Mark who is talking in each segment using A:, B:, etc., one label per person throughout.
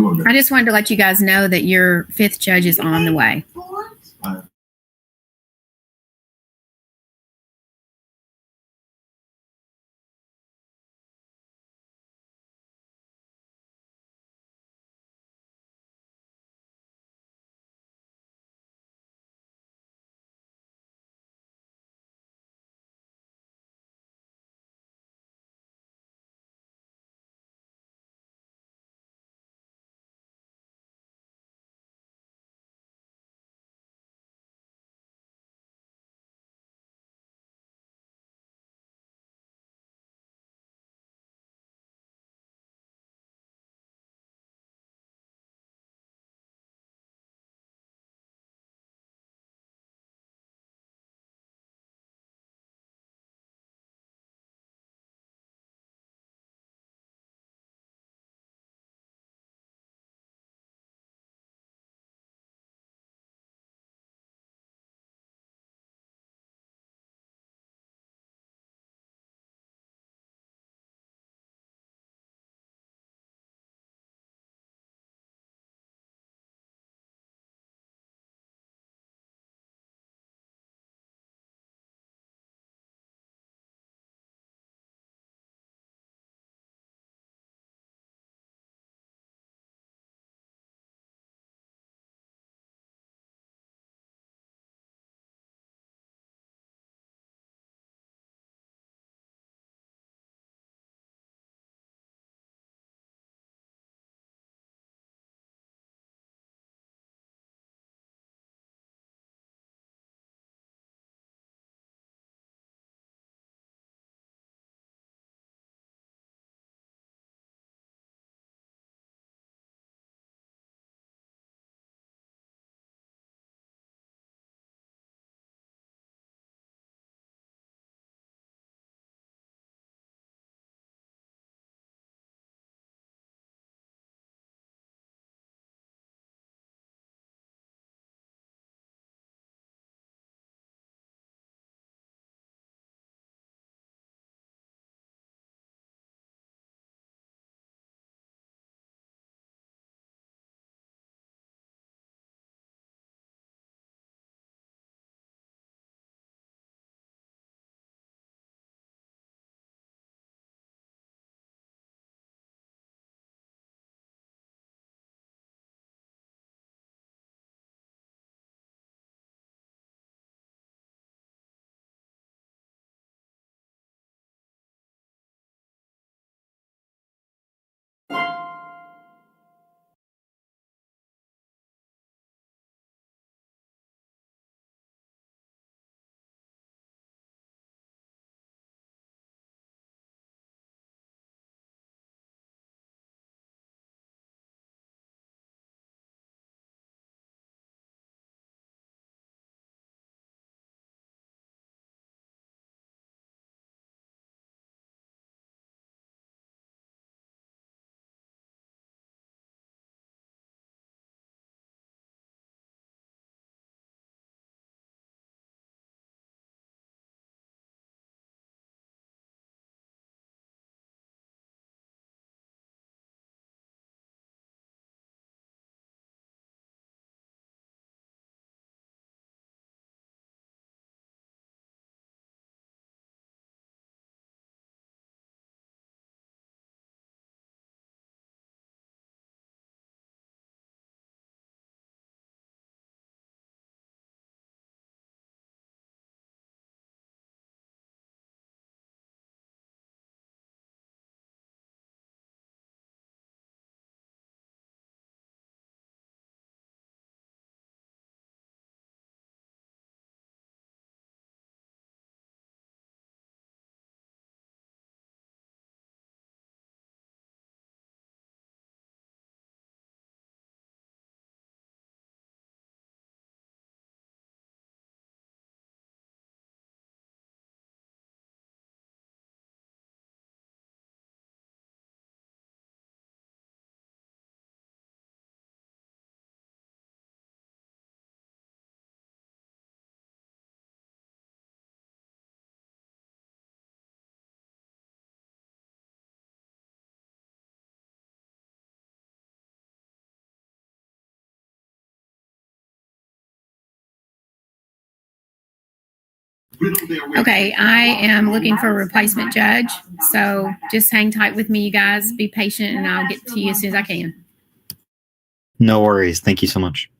A: I just wanted to let you guys know that your fifth judge is on the way. Okay, I am looking for a replacement judge, so just hang tight with me, you guys. Be patient, and I'll get to you as soon as I can.
B: No worries. Thank you so much.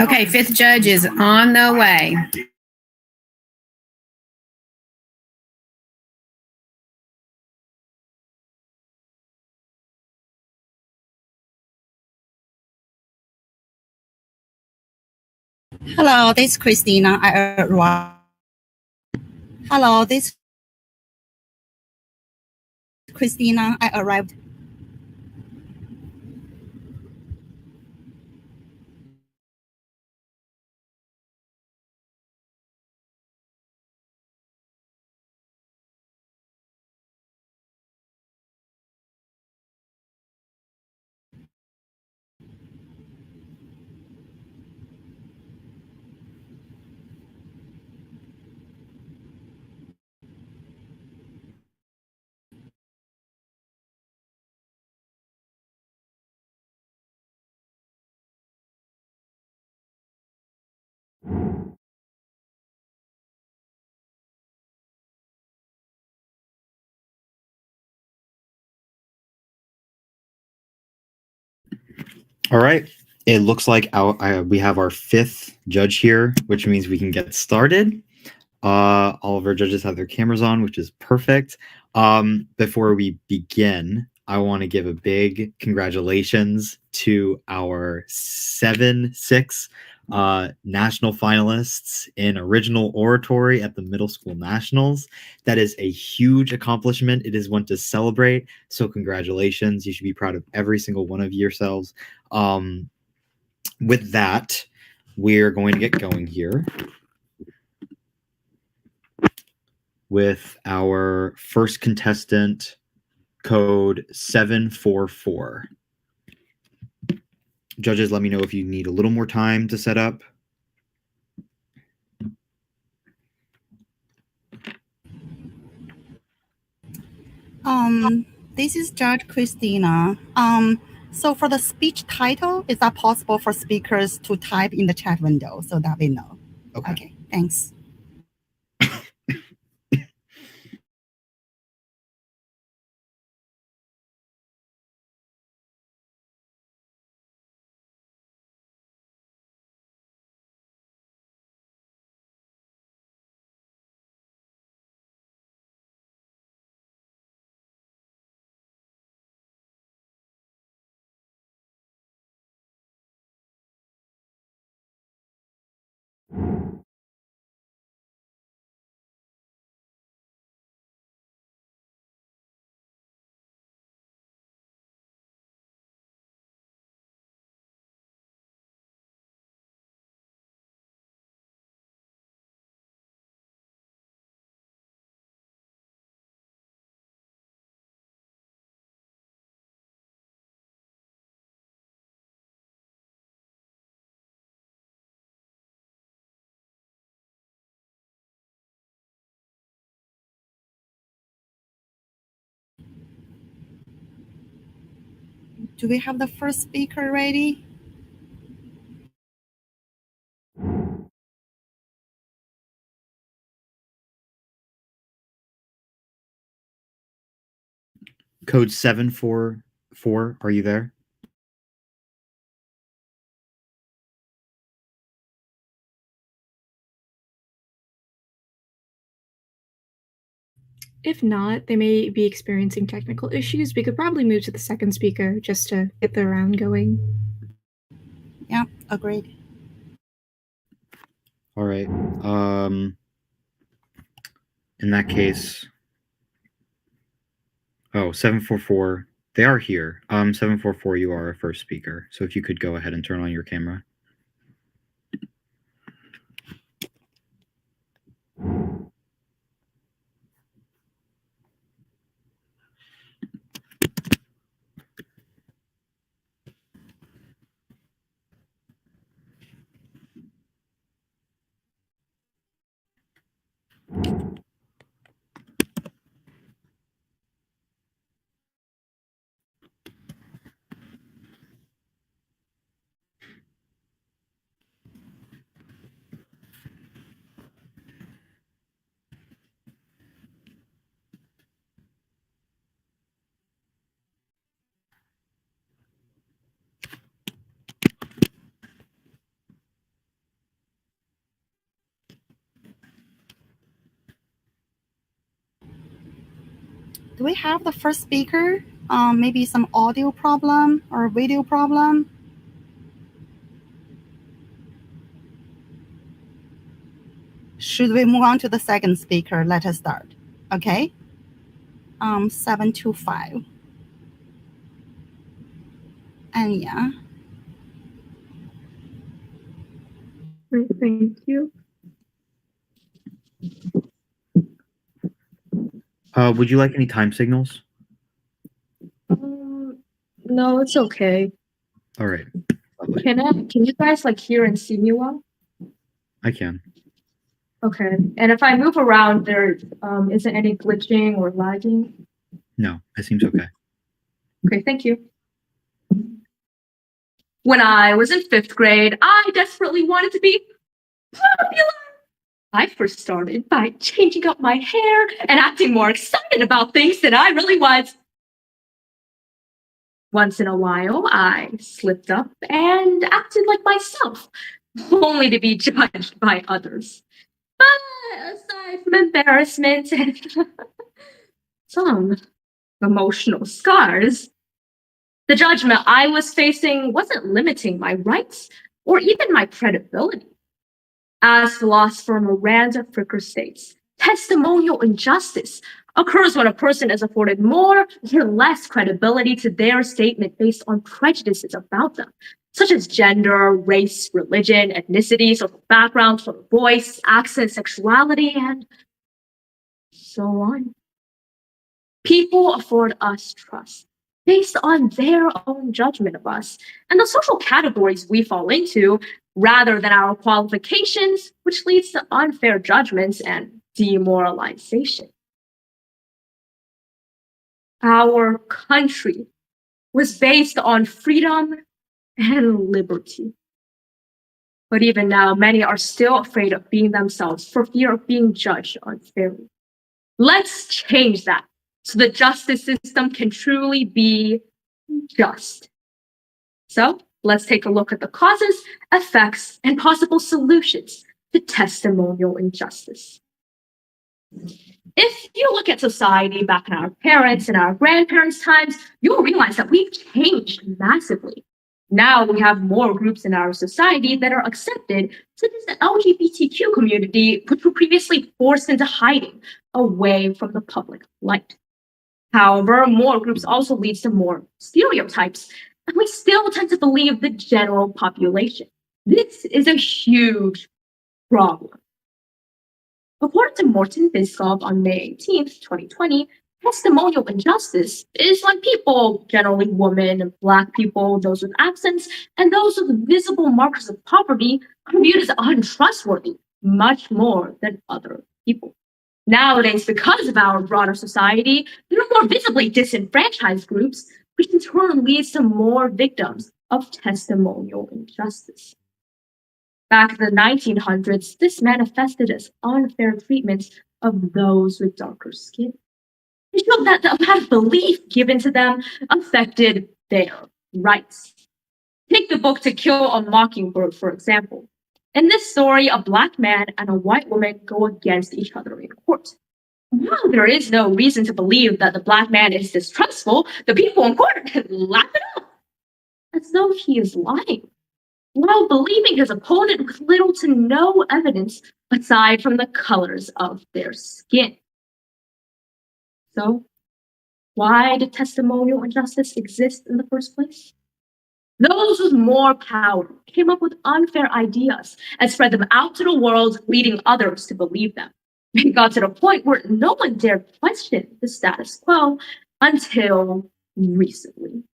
A: Okay, fifth judge is on the way.
C: Hello, this is Christina. I arrived. Hello, this is Christina. I arrived.
B: All right. It looks like we have our fifth judge here, which means we can get started. All of our judges have their cameras on, which is perfect. Before we begin, I want to give a big congratulations to our six national finalists in original oratory at the middle school nationals. That is a huge accomplishment. It is one to celebrate. So congratulations. You should be proud of every single one of yourselves. With that, we're going to get going here with our first contestant, code 744. Judges, let me know if you need a little more time to set up.
C: This is Judge Christina. So for the speech title, is that possible for speakers to type in the chat window so that we know? Okay, thanks. Do we have the first speaker ready?
B: Code 744, are you there?
D: If not, they may be experiencing technical issues. We could probably move to the second speaker just to get the round going.
C: Yeah, agreed.
B: All right. In that case, 744, they are here. 744, you are our first speaker. So if you could go ahead and turn on your camera.
C: Do we have the first speaker? Maybe some audio problem or video problem? Should we move on to the second speaker? Let us start. Okay. 725. And yeah.
D: Great, thank you.
B: Would you like any time signals?
D: No, it's okay.
B: All right. Lovely.
D: Can you guys hear and see me well?
B: I can.
D: Okay. And if I move around, there isn't any glitching or lagging?
B: No, it seems okay.
D: Okay, thank you. When I was in 5th grade, I desperately wanted to be popular. I first started by changing up my hair and acting more excited about things than I really was. Once in a while, I slipped up and acted like myself, only to be judged by others. But aside from embarrassment and some emotional scars, the judgment I was facing wasn't limiting my rights or even my credibility. As philosopher Miranda Fricker states, testimonial injustice occurs when a person is afforded more or less credibility to their statement based on prejudices about them, such as gender, race, religion, ethnicity, social background, tone of voice, accent, sexuality, and so on. People afford us trust based on their own judgment of us and the social categories we fall into, rather than our qualifications, which leads to unfair judgments and demoralization. Our country was based on freedom and liberty. But even now, many are still afraid of being themselves for fear of being judged unfairly. Let's change that so the justice system can truly be just. So let's take a look at the causes, effects, and possible solutions to testimonial injustice. If you look at society back in our parents' and our grandparents' times, you'll realize that we've changed massively. Now we have more groups in our society that are accepted, such as the LGBTQ community, which were previously forced into hiding away from the public light. However, more groups also leads to more stereotypes, and we still tend to believe the general population. This is a huge problem. According to Morton Biscoff on May 18th, 2020, testimonial injustice is when people, generally women and Black people, those with accents, and those with visible markers of poverty, are viewed as untrustworthy much more than other people. Nowadays, because of our broader society, there are more visibly disenfranchised groups, which in turn leads to more victims of testimonial injustice. Back in the 1900s, this manifested as unfair treatment of those with darker skin. It showed that the amount of belief given to them affected their rights. Take the book To Kill a Mockingbird, for example. In this story, a Black man and a white woman go against each other in court. While there is no reason to believe that the Black man is distrustful, the people in court laugh it off as though he is lying, while believing his opponent with little to no evidence aside from the colors of their skin. So, why did testimonial injustice exist in the first place? Those with more power came up with unfair ideas and spread them out to the world, leading others to believe them. It got to the point where no one dared question the status quo until recently.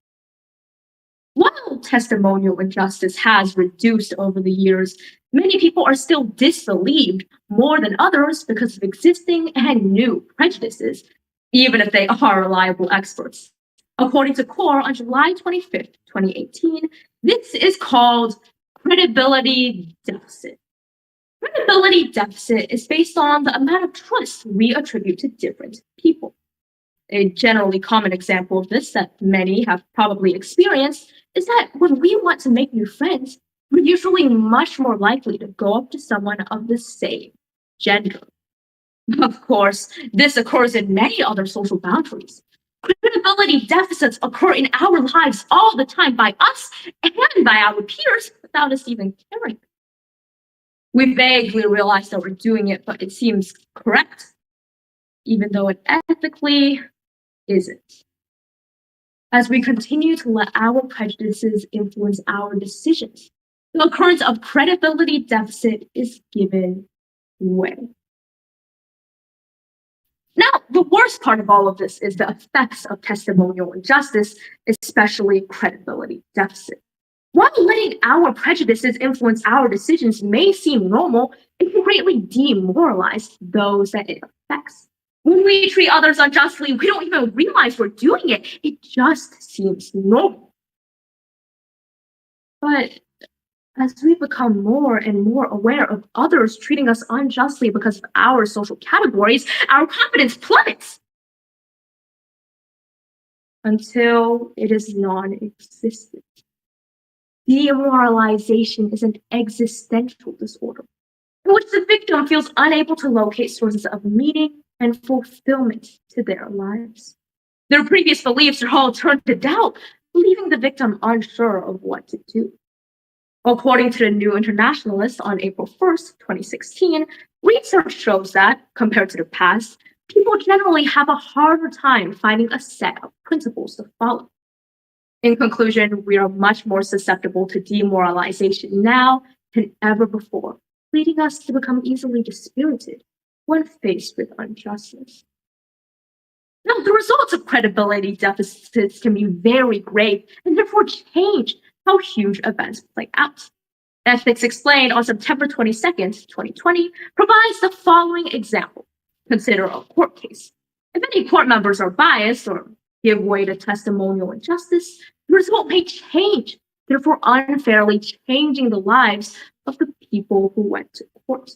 D: While testimonial injustice has reduced over the years, many people are still disbelieved more than others because of existing and new prejudices, even if they are reliable experts. According to CORE on July 25th, 2018, this is called credibility deficit. Credibility deficit is based on the amount of trust we attribute to different people. A generally common example of this that many have probably experienced is that when we want to make new friends, we're usually much more likely to go up to someone of the same gender. Of course, this occurs in many other social boundaries. Credibility deficits occur in our lives all the time by us and by our peers without us even caring. We vaguely realize that we're doing it, but it seems correct, even though it ethically isn't. As we continue to let our prejudices influence our decisions, the occurrence of credibility deficit is given way. Now, the worst part of all of this is the effects of testimonial injustice, especially credibility deficit. While letting our prejudices influence our decisions may seem normal, it can greatly demoralize those that it affects. When we treat others unjustly, we don't even realize we're doing it. It just seems normal. But as we become more and more aware of others treating us unjustly because of our social categories, our confidence plummets. until it is non-existent. Demoralization is an existential disorder in which the victim feels unable to locate sources of meaning and fulfillment to their lives. Their previous beliefs are all turned to doubt, leaving the victim unsure of what to do. According to the New Internationalist on April 1st, 2016, research shows that, compared to the past, people generally have a harder time finding a set of principles to follow. In conclusion, we are much more susceptible to demoralization now than ever before, leading us to become easily dispirited when faced with injustice. Now, the results of credibility deficits can be very great and therefore change how huge events play out. Ethics Explained on September 22nd, 2020, provides the following example. Consider a court case. If any court members are biased or give way to testimonial injustice, the result may change, therefore unfairly changing the lives of the people who went to court.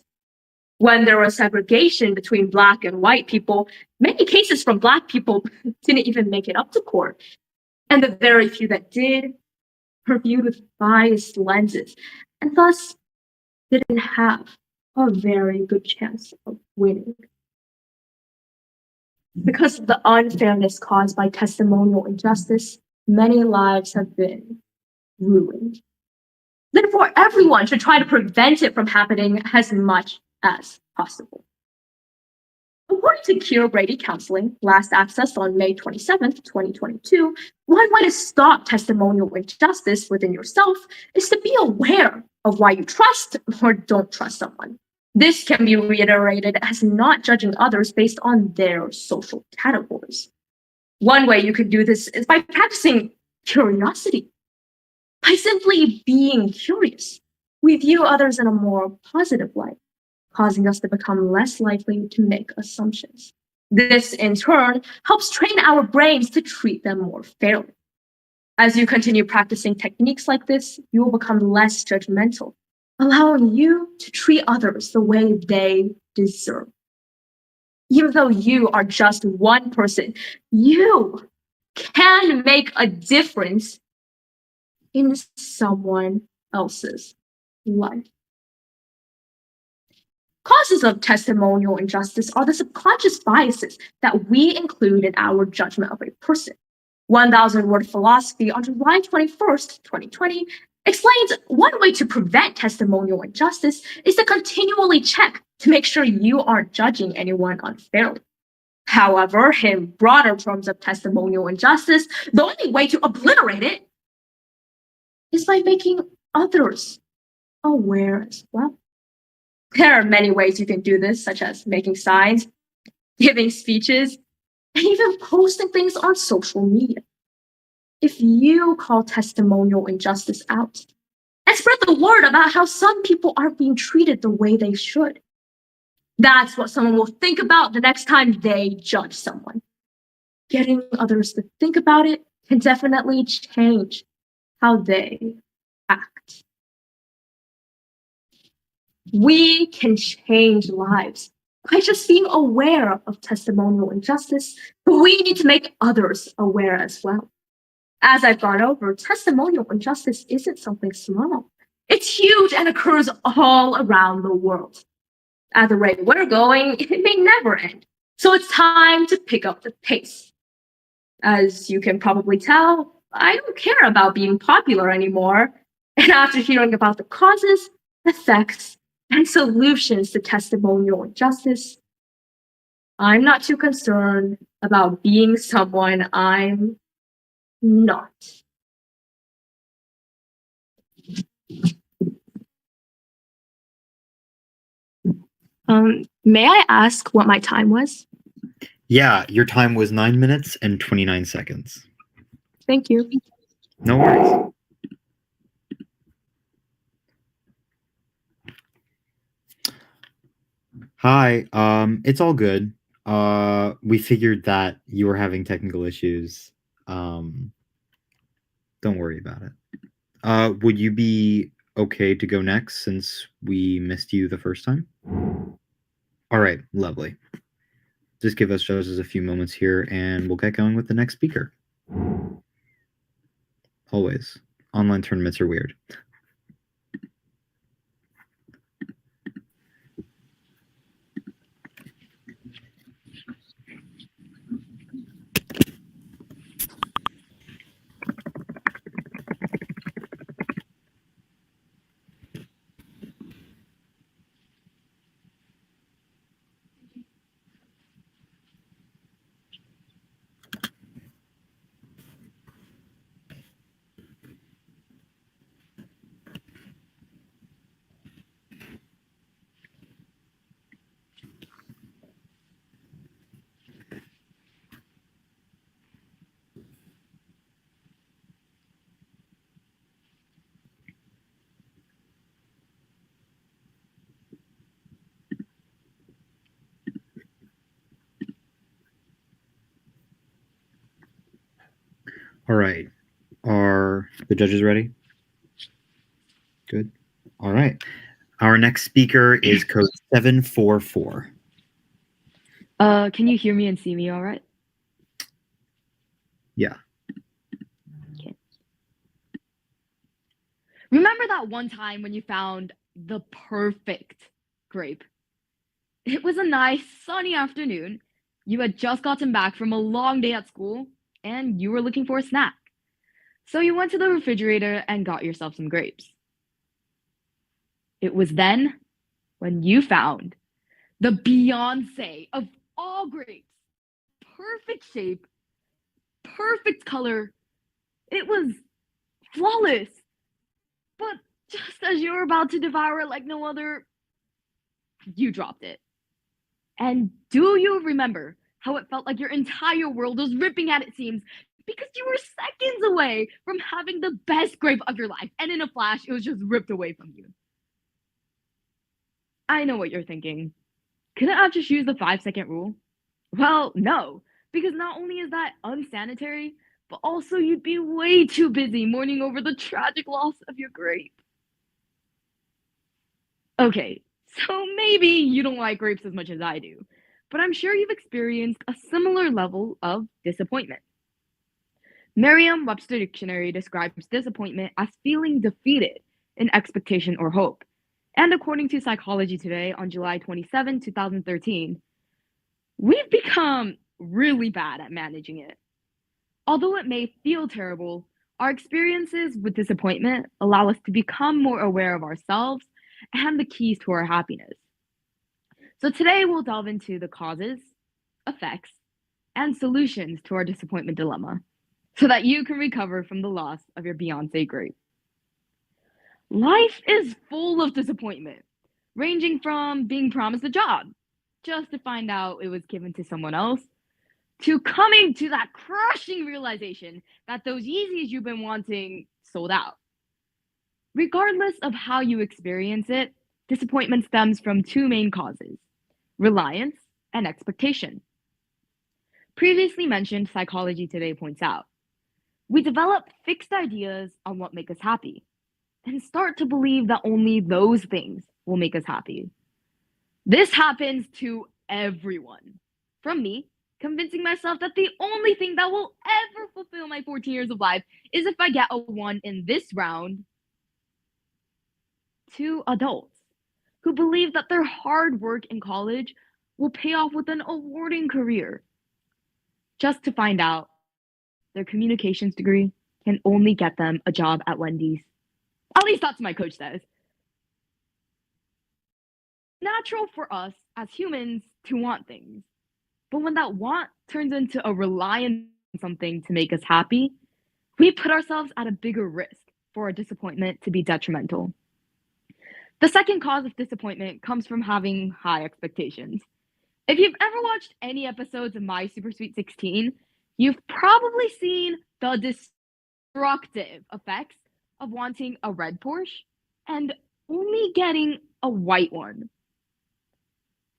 D: When there was segregation between Black and white people, many cases from Black people didn't even make it up to court. And the very few that did were viewed with biased lenses, and thus didn't have a very good chance of winning. Because of the unfairness caused by testimonial injustice, many lives have been ruined. Therefore, everyone should try to prevent it from happening as much as possible. According to Cure Brady Counseling, last accessed on May 27th, 2022, one way to stop testimonial injustice within yourself is to be aware of why you trust or don't trust someone. This can be reiterated as not judging others based on their social categories. One way you can do this is by practicing curiosity. By simply being curious, we view others in a more positive light, causing us to become less likely to make assumptions. This, in turn, helps train our brains to treat them more fairly. As you continue practicing techniques like this, you will become less judgmental, allowing you to treat others the way they deserve. Even though you are just one person, you can make a difference in someone else's life. Causes of testimonial injustice are the subconscious biases that we include in our judgment of a person. 1,000-Word Philosophy on July 21st, 2020, explains one way to prevent testimonial injustice is to continually check to make sure you aren't judging anyone unfairly. However, in broader terms of testimonial injustice, the only way to obliterate it is by making others aware as well. There are many ways you can do this, such as making signs, giving speeches, and even posting things on social media. If you call testimonial injustice out and spread the word about how some people aren't being treated the way they should, that's what someone will think about the next time they judge someone. Getting others to think about it can definitely change how they act. We can change lives by just being aware of testimonial injustice, but we need to make others aware as well. As I've gone over, testimonial injustice isn't something small. It's huge and occurs all around the world. At the rate we're going, it may never end. So it's time to pick up the pace. As you can probably tell, I don't care about being popular anymore. And after hearing about the causes, effects, and solutions to testimonial injustice, I'm not too concerned about being someone I'm not. May I ask what my time was?
B: Yeah, your time was 9 minutes and 29 seconds.
D: Thank you.
B: No worries. Hi, it's all good. We figured that you were having technical issues. Don't worry about it. Would you be okay to go next since we missed you the first time? All right, lovely. Just give us a few moments here and we'll get going with the next speaker. Always. Online tournaments are weird. All right. Are the judges ready? Good. All right. Our next speaker is code 744.
E: Can you hear me and see me all right?
B: Yeah.
E: Okay. Remember that one time when you found the perfect grape? It was a nice sunny afternoon. You had just gotten back from a long day at school and you were looking for a snack. So you went to the refrigerator and got yourself some grapes. It was then when you found the Beyonce of all grapes. Perfect shape, perfect color. It was flawless. But just as you were about to devour it like no other, you dropped it. And do you remember how it felt like your entire world was ripping at its seams because you were seconds away from having the best grape of your life, and in a flash, it was just ripped away from you? I know what you're thinking. Couldn't I just use the 5-second rule? Well, no, because not only is that unsanitary, but also you'd be way too busy mourning over the tragic loss of your grape. Okay, so maybe you don't like grapes as much as I do, but I'm sure you've experienced a similar level of disappointment. Merriam-Webster Dictionary describes disappointment as feeling defeated in expectation or hope. And according to Psychology Today on July 27, 2013, we've become really bad at managing it. Although it may feel terrible, our experiences with disappointment allow us to become more aware of ourselves and the keys to our happiness. So today we'll delve into the causes, effects, and solutions to our disappointment dilemma so that you can recover from the loss of your Beyonce grape. Life is full of disappointment, ranging from being promised a job just to find out it was given to someone else, to coming to that crushing realization that those Yeezys you've been wanting sold out. Regardless of how you experience it, disappointment stems from two main causes: reliance and expectation. Previously mentioned, Psychology Today points out, we develop fixed ideas on what make us happy and start to believe that only those things will make us happy. This happens to everyone. From me, convincing myself that the only thing that will ever fulfill my 14 years of life is if I get a 1 in this round, to adults who believe that their hard work in college will pay off with an awarding career, just to find out their communications degree can only get them a job at Wendy's. At least that's what my coach says. Natural for us as humans to want things, but when that want turns into a reliance on something to make us happy, we put ourselves at a bigger risk for our disappointment to be detrimental. The second cause of disappointment comes from having high expectations. If you've ever watched any episodes of My Super Sweet 16, you've probably seen the destructive effects of wanting a red Porsche and only getting a white one.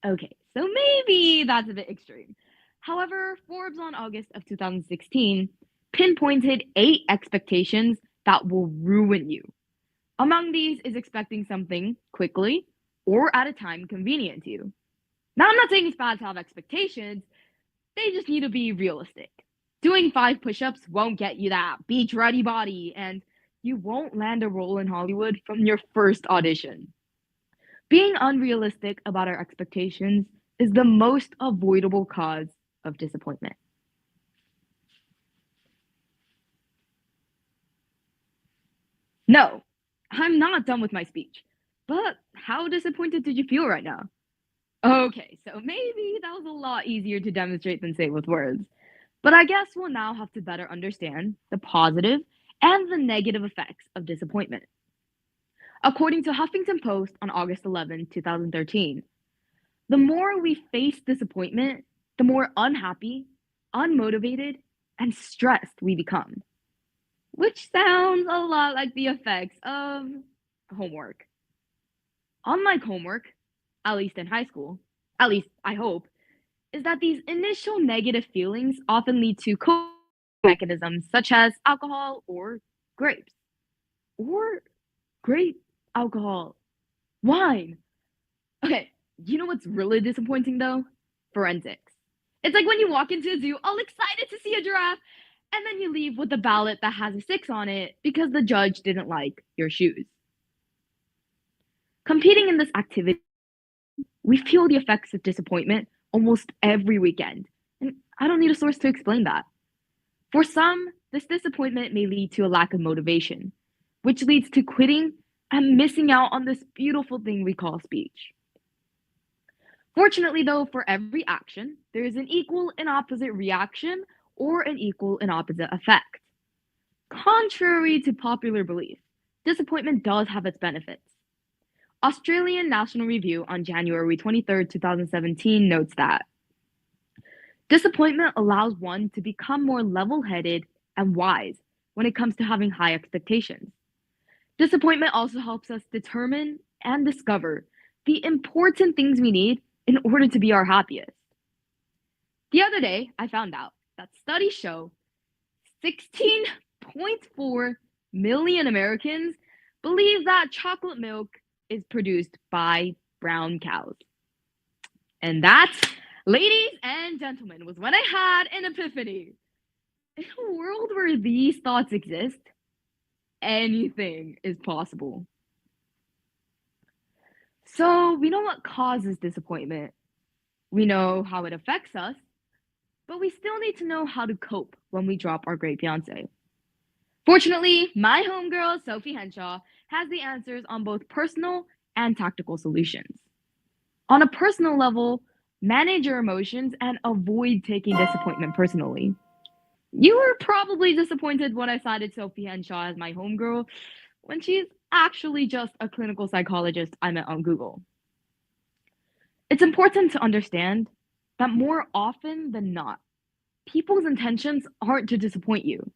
E: Okay, so maybe that's a bit extreme. However, Forbes on August of 2016 pinpointed 8 expectations that will ruin you. Among these is expecting something quickly or at a time convenient to you. Now, I'm not saying it's bad to have expectations, they just need to be realistic. Doing 5 push-ups won't get you that beach-ready body, and you won't land a role in Hollywood from your first audition. Being unrealistic about our expectations is the most avoidable cause of disappointment. No, I'm not done with my speech. But how disappointed did you feel right now? Okay, so maybe that was a lot easier to demonstrate than say with words. But I guess we'll now have to better understand the positive and the negative effects of disappointment. According to Huffington Post on August 11, 2013, the more we face disappointment, the more unhappy, unmotivated, and stressed we become. Which sounds a lot like the effects of homework. Unlike homework, at least in high school, at least I hope, is that these initial negative feelings often lead to coping mechanisms such as alcohol or grapes. Or grape alcohol, wine. Okay, you know what's really disappointing though? Forensics. It's like when you walk into a zoo all excited to see a giraffe, and then you leave with a ballot that has a 6 on it because the judge didn't like your shoes. Competing in this activity, we feel the effects of disappointment almost every weekend, and I don't need a source to explain that. For some, this disappointment may lead to a lack of motivation, which leads to quitting and missing out on this beautiful thing we call speech. Fortunately, though, for every action, there is an equal and opposite reaction or an equal and opposite effect. Contrary to popular belief, disappointment does have its benefits. Australian National Review on January 23, 2017 notes that disappointment allows one to become more level-headed and wise when it comes to having high expectations. Disappointment also helps us determine and discover the important things we need in order to be our happiest. The other day, I found out that studies show 16.4 million Americans believe that chocolate milk is produced by brown cows. And that, ladies and gentlemen, was when I had an epiphany. In a world where these thoughts exist, anything is possible. So we know what causes disappointment. We know how it affects us, but we still need to know how to cope when we drop our great fiance. Fortunately, my homegirl, Sophie Henshaw, has the answers on both personal and tactical solutions. On a personal level, manage your emotions and avoid taking disappointment personally. You were probably disappointed when I cited Sophie Henshaw as my homegirl when she's actually just a clinical psychologist I met on Google. It's important to understand that more often than not, people's intentions aren't to disappoint you.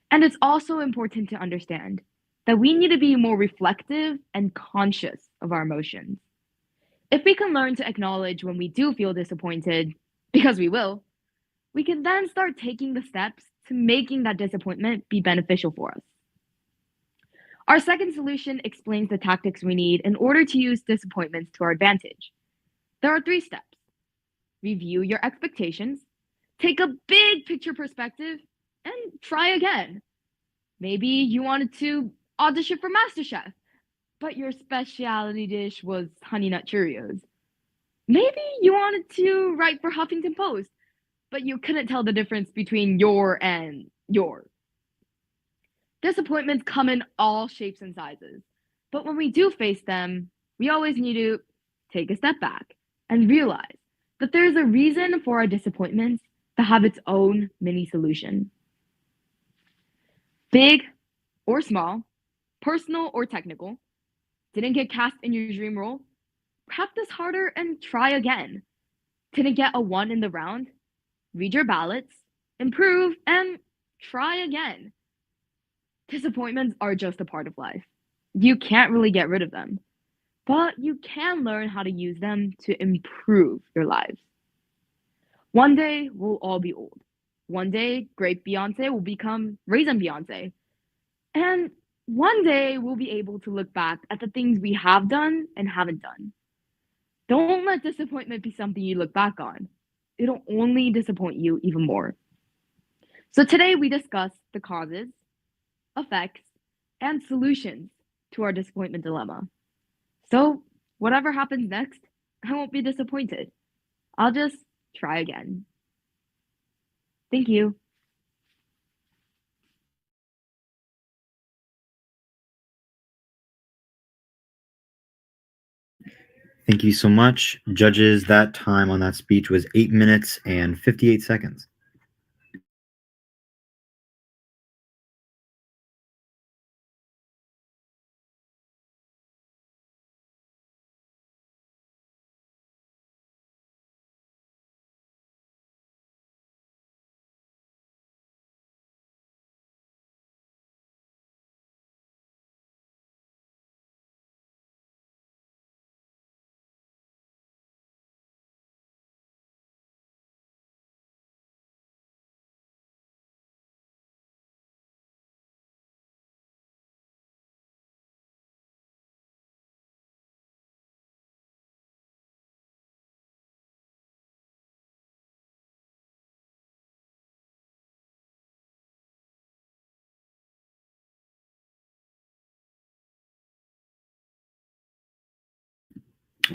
E: And it's also important to understand that we need to be more reflective and conscious of our emotions. If we can learn to acknowledge when we do feel disappointed, because we will, we can then start taking the steps to making that disappointment be beneficial for us. Our second solution explains the tactics we need in order to use disappointments to our advantage. There are 3 steps. Review your expectations, take a big picture perspective, and try again. Maybe you wanted to audition for MasterChef, but your specialty dish was Honey Nut Cheerios. Maybe you wanted to write for Huffington Post, but you couldn't tell the difference between your and your. Disappointments come in all shapes and sizes, but when we do face them, we always need to take a step back and realize that there is a reason for our disappointments that have its own mini solution. Big or small, personal or technical, didn't get cast in your dream role? Practice harder and try again. Didn't get a 1 in the round? Read your ballots, improve, and try again. Disappointments are just a part of life. You can't really get rid of them, but you can learn how to use them to improve your lives. One day, we'll all be old. One day, great Beyonce will become Raisin Beyonce. And one day, we'll be able to look back at the things we have done and haven't done. Don't let disappointment be something you look back on. It'll only disappoint you even more. So today we discuss the causes, effects, and solutions to our disappointment dilemma. So whatever happens next, I won't be disappointed. I'll just try again. Thank you.
B: Thank you so much. Judges, that time on that speech was 8 minutes and 58 seconds.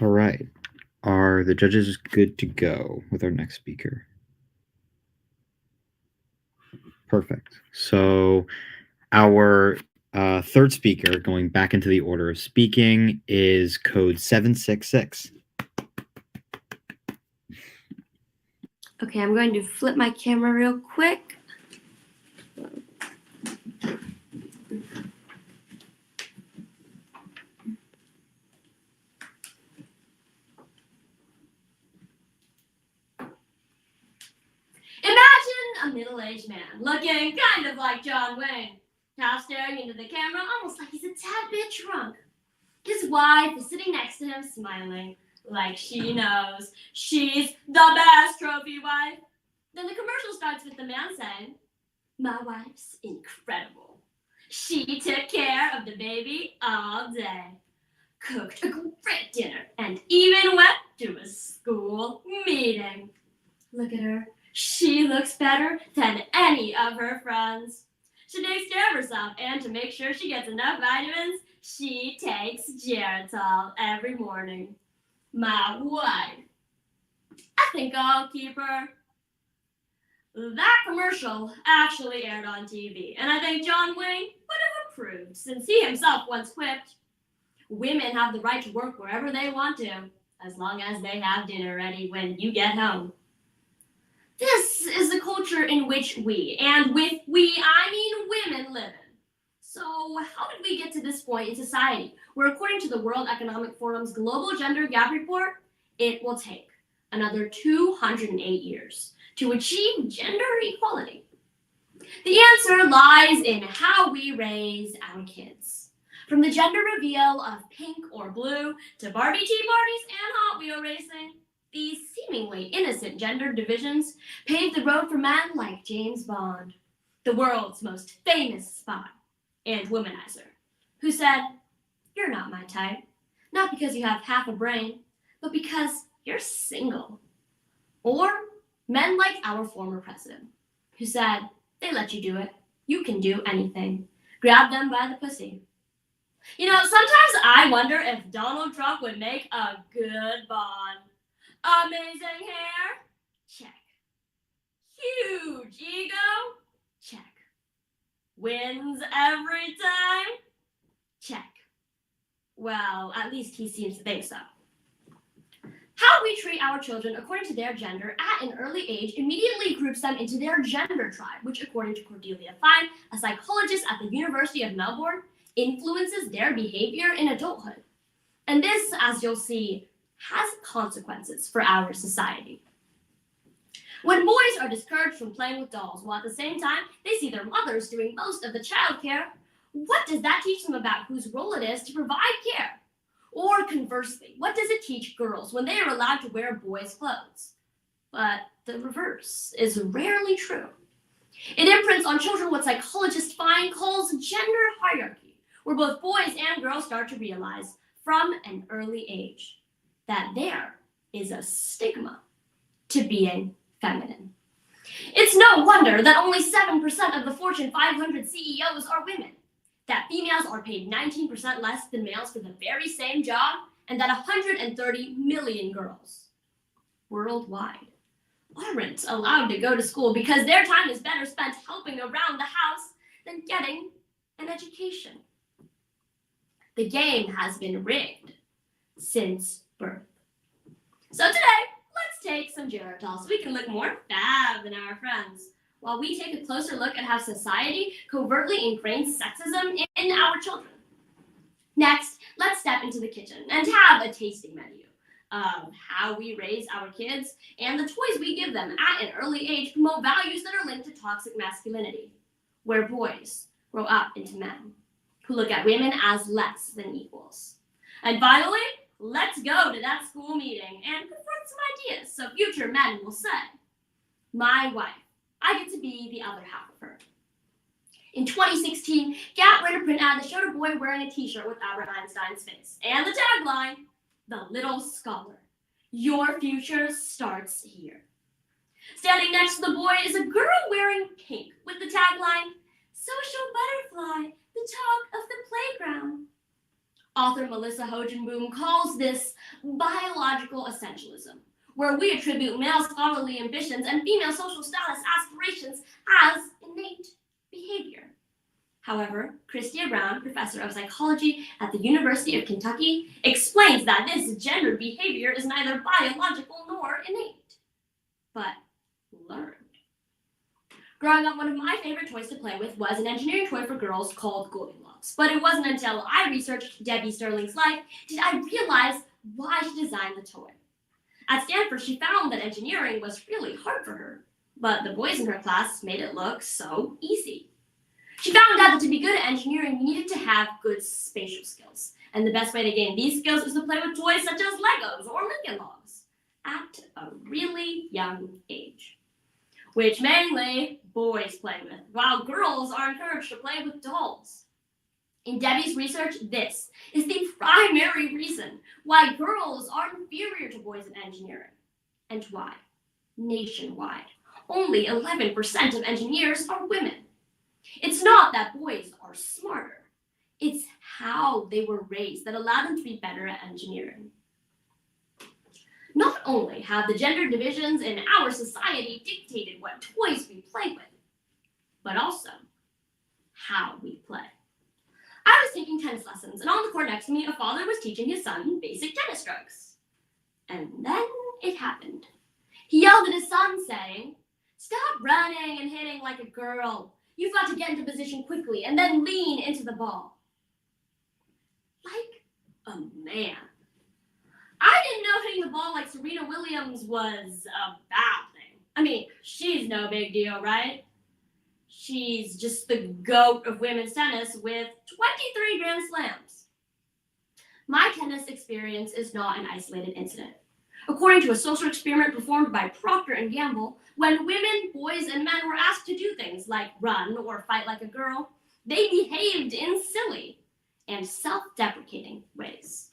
B: All right. Are the judges good to go with our next speaker? Perfect. So our third speaker, going back into the order of speaking, is code 766.
F: Okay, I'm going to flip my camera real quick. Imagine a middle-aged man looking kind of like John Wayne, now staring into the camera almost like he's a tad bit drunk. His wife is sitting next to him smiling like she knows she's the best trophy wife. Then the commercial starts with the man saying, "My wife's incredible. She took care of the baby all day, cooked a great dinner, and even went to a school meeting. Look at her. She looks better than any of her friends. She takes care of herself, and to make sure she gets enough vitamins, she takes Geritol every morning. My wife. I think I'll keep her." That commercial actually aired on TV, and I think John Wayne would have approved, since he himself once quipped, "Women have the right to work wherever they want to, as long as they have dinner ready when you get home." This is the culture in which we, and with we, I mean women, live in. So how did we get to this point in society, where according to the World Economic Forum's Global Gender Gap Report, it will take another 208 years to achieve gender equality? The answer lies in how we raise our kids. From the gender reveal of pink or blue to Barbie tea parties and Hot Wheel racing, these seemingly innocent gender divisions paved the road for men like James Bond, the world's most famous spy and womanizer, who said, "You're not my type, not because you have half a brain, but because you're single." Or men like our former president, who said, "They let you do it. You can do anything. Grab them by the pussy." You know, sometimes I wonder if Donald Trump would make a good Bond. Amazing hair? Check. Huge ego? Check. Wins every time? Check. Well, at least he seems to think so. How we treat our children according to their gender at an early age immediately groups them into their gender tribe, which, according to Cordelia Fine, a psychologist at the University of Melbourne, influences their behavior in adulthood. And this, as you'll see, has consequences for our society. When boys are discouraged from playing with dolls, while at the same time they see their mothers doing most of the childcare, what does that teach them about whose role it is to provide care? Or conversely, what does it teach girls when they are allowed to wear boys' clothes? But the reverse is rarely true. It imprints on children what psychologist Fine calls gender hierarchy, where both boys and girls start to realize from an early age that there is a stigma to being feminine. It's no wonder that only 7% of the Fortune 500 CEOs are women, that females are paid 19% less than males for the very same job, and that 130 million girls worldwide aren't allowed to go to school because their time is better spent helping around the house than getting an education. The game has been rigged since birth. So today, let's take some Geritol so we can look more fab than our friends, while we take a closer look at how society covertly ingrains sexism in our children. Next, let's step into the kitchen and have a tasting menu of how we raise our kids and the toys we give them at an early age promote values that are linked to toxic masculinity, where boys grow up into men who look at women as less than equals. And finally, let's go to that school meeting and confront some ideas so future men will say, my wife, I get to be the other half of her. In 2016, Gap ran a print ad that showed a boy wearing a t-shirt with Albert Einstein's face and the tagline, "The Little Scholar. Your future starts here." Standing next to the boy is a girl wearing pink with the tagline, "Social butterfly, the talk of the playground." Author Melissa Hogenboom calls this biological essentialism, where we attribute male scholarly ambitions and female social status aspirations as innate behavior. However, Christia Brown, professor of psychology at the University of Kentucky, explains that this gendered behavior is neither biological nor innate, but learned. Growing up, one of my favorite toys to play with was an engineering toy for girls called Goldilocks. But it wasn't until I researched Debbie Sterling's life did I realize why she designed the toy. At Stanford, she found that engineering was really hard for her, but the boys in her class made it look so easy. She found out that to be good at engineering, you needed to have good spatial skills. And the best way to gain these skills is to play with toys such as Legos or Lincoln Logs at a really young age, which mainly boys play with, while girls are encouraged to play with dolls. In Debbie's research, this is the primary reason why girls are inferior to boys in engineering. And why, nationwide, only 11% of engineers are women. It's not that boys are smarter. It's how they were raised that allowed them to be better at engineering. Not only have the gender divisions in our society dictated what toys we play with, but also how we play. I was taking tennis lessons, and on the court next to me, a father was teaching his son basic tennis strokes. And then it happened. He yelled at his son, saying, "Stop running and hitting like a girl. You've got to get into position quickly and then lean into the ball." Like a man. I didn't know hitting the ball like Serena Williams was a bad thing. I mean, she's no big deal, right? She's just the GOAT of women's tennis with 23 Grand Slams. My tennis experience is not an isolated incident. According to a social experiment performed by Procter & Gamble, when women, boys, and men were asked to do things like run or fight like a girl, they behaved in silly and self-deprecating ways.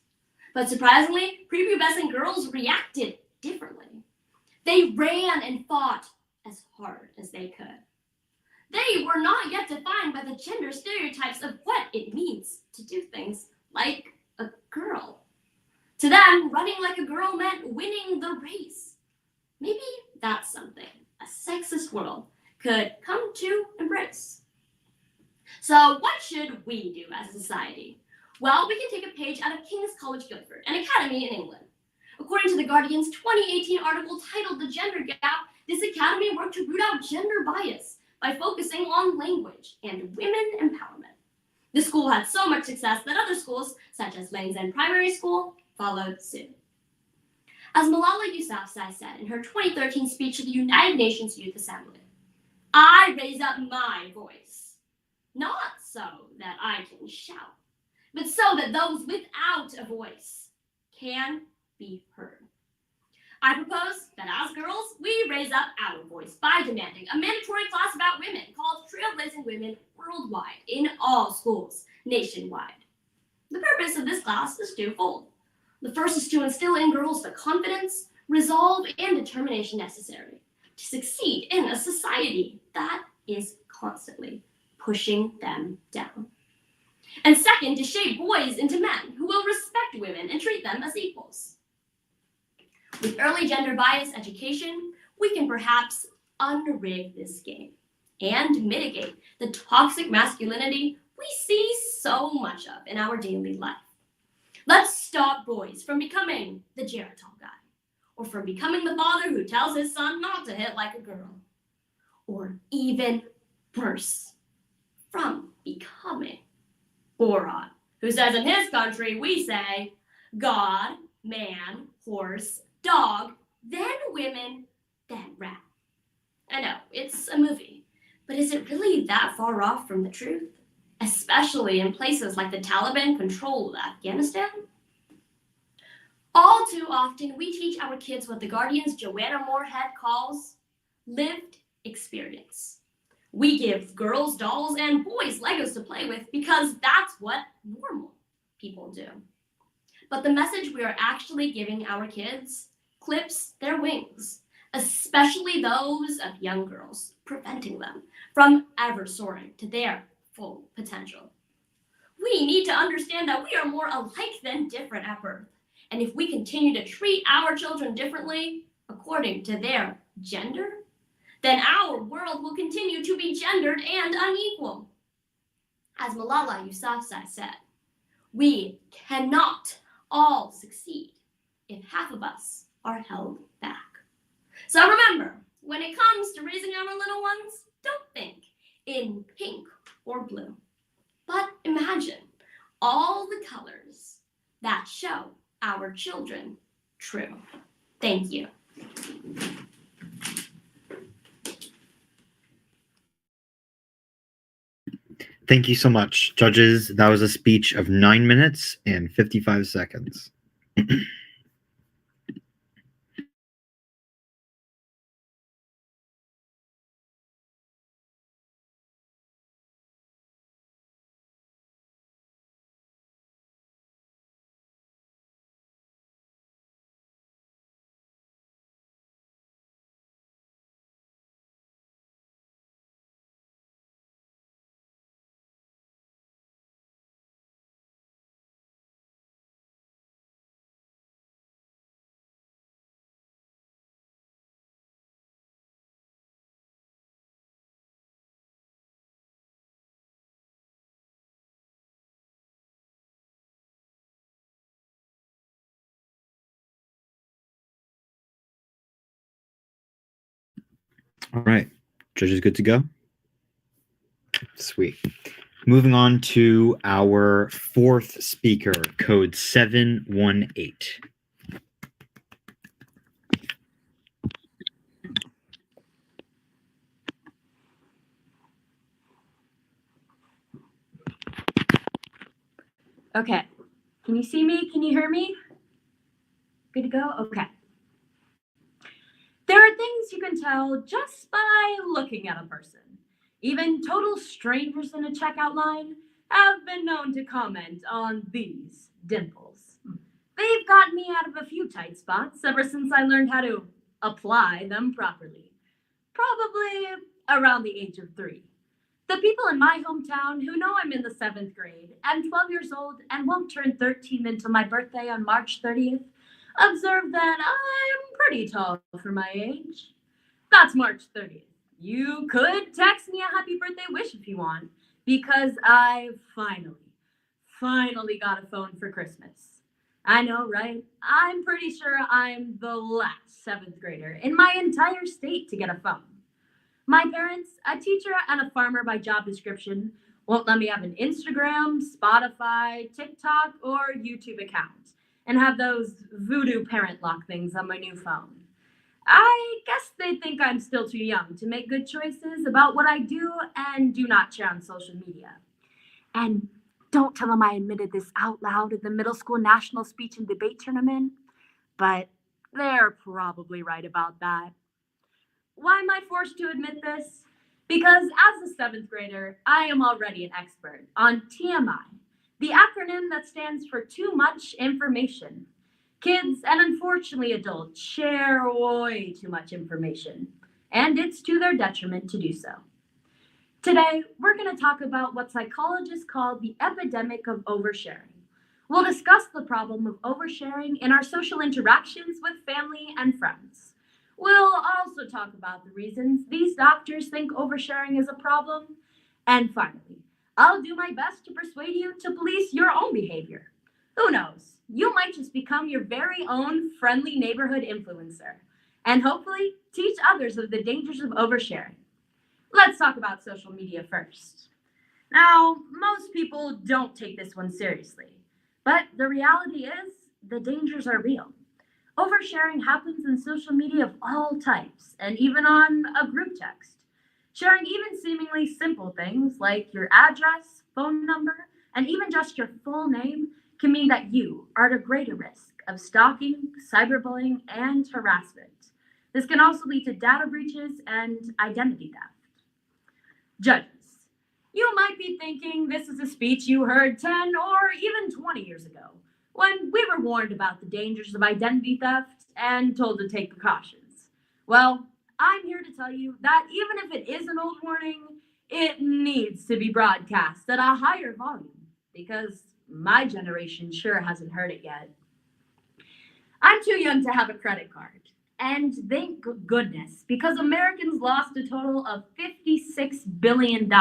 F: But surprisingly, prepubescent girls reacted differently. They ran and fought as hard as they could. They were not yet defined by the gender stereotypes of what it means to do things like a girl. To them, running like a girl meant winning the race. Maybe that's something a sexist world could come to embrace. So what should we do as a society? Well, we can take a page out of King's College Guildford, an academy in England. According to The Guardian's 2018 article titled "The Gender Gap," this academy worked to root out gender bias by focusing on language and women empowerment. The school had so much success that other schools, such as Lane's End Primary School, followed suit. As Malala Yousafzai said in her 2013 speech to the United Nations Youth Assembly, "I raise up my voice, not so that I can shout, but so that those without a voice can be heard." I propose that as girls, we raise up our voice by demanding a mandatory class about women called Trailblazing Women Worldwide in all schools nationwide. The purpose of this class is twofold. The first is to instill in girls the confidence, resolve, and determination necessary to succeed in a society that is constantly pushing them down. And second, to shape boys into men who will respect women and treat them as equals. With early gender bias education, we can perhaps unrig this game and mitigate the toxic masculinity we see so much of in our daily life. Let's stop boys from becoming the Geritol guy, or from becoming the father who tells his son not to hit like a girl, or even worse, from becoming Borat, who says in his country we say God, man, horse, dog, then women, then rat. I know, it's a movie, but is it really that far off from the truth? Especially in places like the Taliban controlled Afghanistan? All too often, we teach our kids what The Guardian's Joanna Moorhead calls lived experience. We give girls dolls and boys Legos to play with because that's what normal people do. But the message we are actually giving our kids clips their wings, especially those of young girls, preventing them from ever soaring to their full potential. We need to understand that we are more alike than different at birth. And if we continue to treat our children differently according to their gender, then our world will continue to be gendered and unequal. As Malala Yousafzai said, we cannot all succeed if half of us are held back. So remember, when it comes to raising our little ones, don't think in pink or blue, but imagine all the colors that show our children true. Thank you.
B: Thank you so much, judges. That was a speech of 9 minutes and 55 seconds. All right, judges good to go? Sweet. Moving on to our fourth speaker, code 718.
D: Okay. Can you see me? Can you hear me? Good to go? Okay. There are things you can tell just by looking at a person. Even total strangers in a checkout line have been known to comment on these dimples. They've gotten me out of a few tight spots ever since I learned how to apply them properly. Probably around the age of 3. The people in my hometown who know I'm in the 7th grade and 12 years old and won't turn 13 until my birthday on March 30th observe that I'm pretty tall for my age. That's March 30th. You could text me a happy birthday wish if you want, because I finally got a phone for Christmas. I know, right? I'm pretty sure I'm the last 7th grader in my entire state to get a phone. My parents, a teacher and a farmer by job description, won't let me have an Instagram, Spotify, TikTok, or YouTube account, and have those voodoo parent lock things on my new phone. I guess they think I'm still too young to make good choices about what I do and do not share on social media. And don't tell them I admitted this out loud in the middle school national speech and debate tournament, but they're probably right about that. Why am I forced to admit this? Because as a 7th grader, I am already an expert on TMI, the acronym that stands for too much information. Kids, and unfortunately adults, share way too much information. and it's to their detriment to do so. Today, we're going to talk about what psychologists call the epidemic of oversharing. We'll discuss the problem of oversharing in our social interactions with family and friends. We'll also talk about the reasons these doctors think oversharing is a problem. And finally, I'll do my best to persuade you to police your own behavior. Who knows? You might just become your very own friendly neighborhood influencer and hopefully teach others of the dangers of oversharing. Let's talk about social media first. Now, most people don't take this one seriously, but the reality is the dangers are real. Oversharing happens in social media of all types and even on a group text. Sharing even seemingly simple things like your address, phone number, and even just your full name can mean that you are at a greater risk of stalking, cyberbullying, and harassment. This can also lead to data breaches and identity theft. Judges, you might be thinking this is a speech you heard 10 or even 20 years ago, when we were warned about the dangers of identity theft and told to take precautions. Well, I'm here to tell you that even if it is an old warning, it needs to be broadcast at a higher volume, because my generation sure hasn't heard it yet. I'm too young to have a credit card. And thank goodness, because Americans lost a total of $56 billion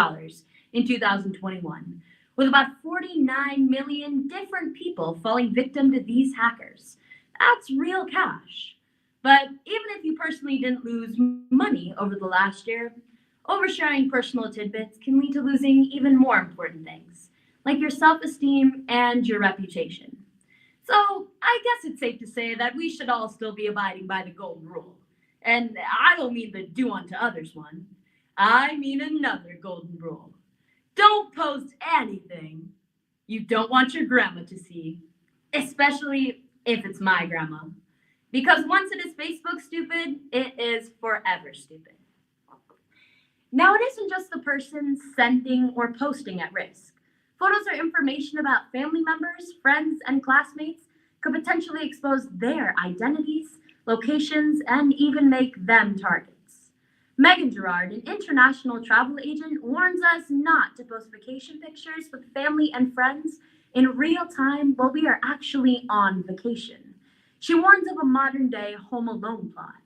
D: in 2021, with about 49 million different people falling victim to these hackers. That's real cash. But even if you personally didn't lose money over the last year, oversharing personal tidbits can lead to losing even more important things, like your self-esteem and your reputation. So I guess it's safe to say that we should all still be abiding by the golden rule. And I don't mean the do unto others one. I mean another golden rule. Don't post anything you don't want your grandma to see, especially if it's my grandma. Because once it is Facebook stupid, it is forever stupid. Now, it isn't just the person sending or posting at risk. Photos or information about family members, friends, and classmates could potentially expose their identities, locations, and even make them targets. Megan Gerard, an international travel agent, warns us not to post vacation pictures with family and friends in real time while we are actually on vacation. She warns of a modern-day Home Alone plot.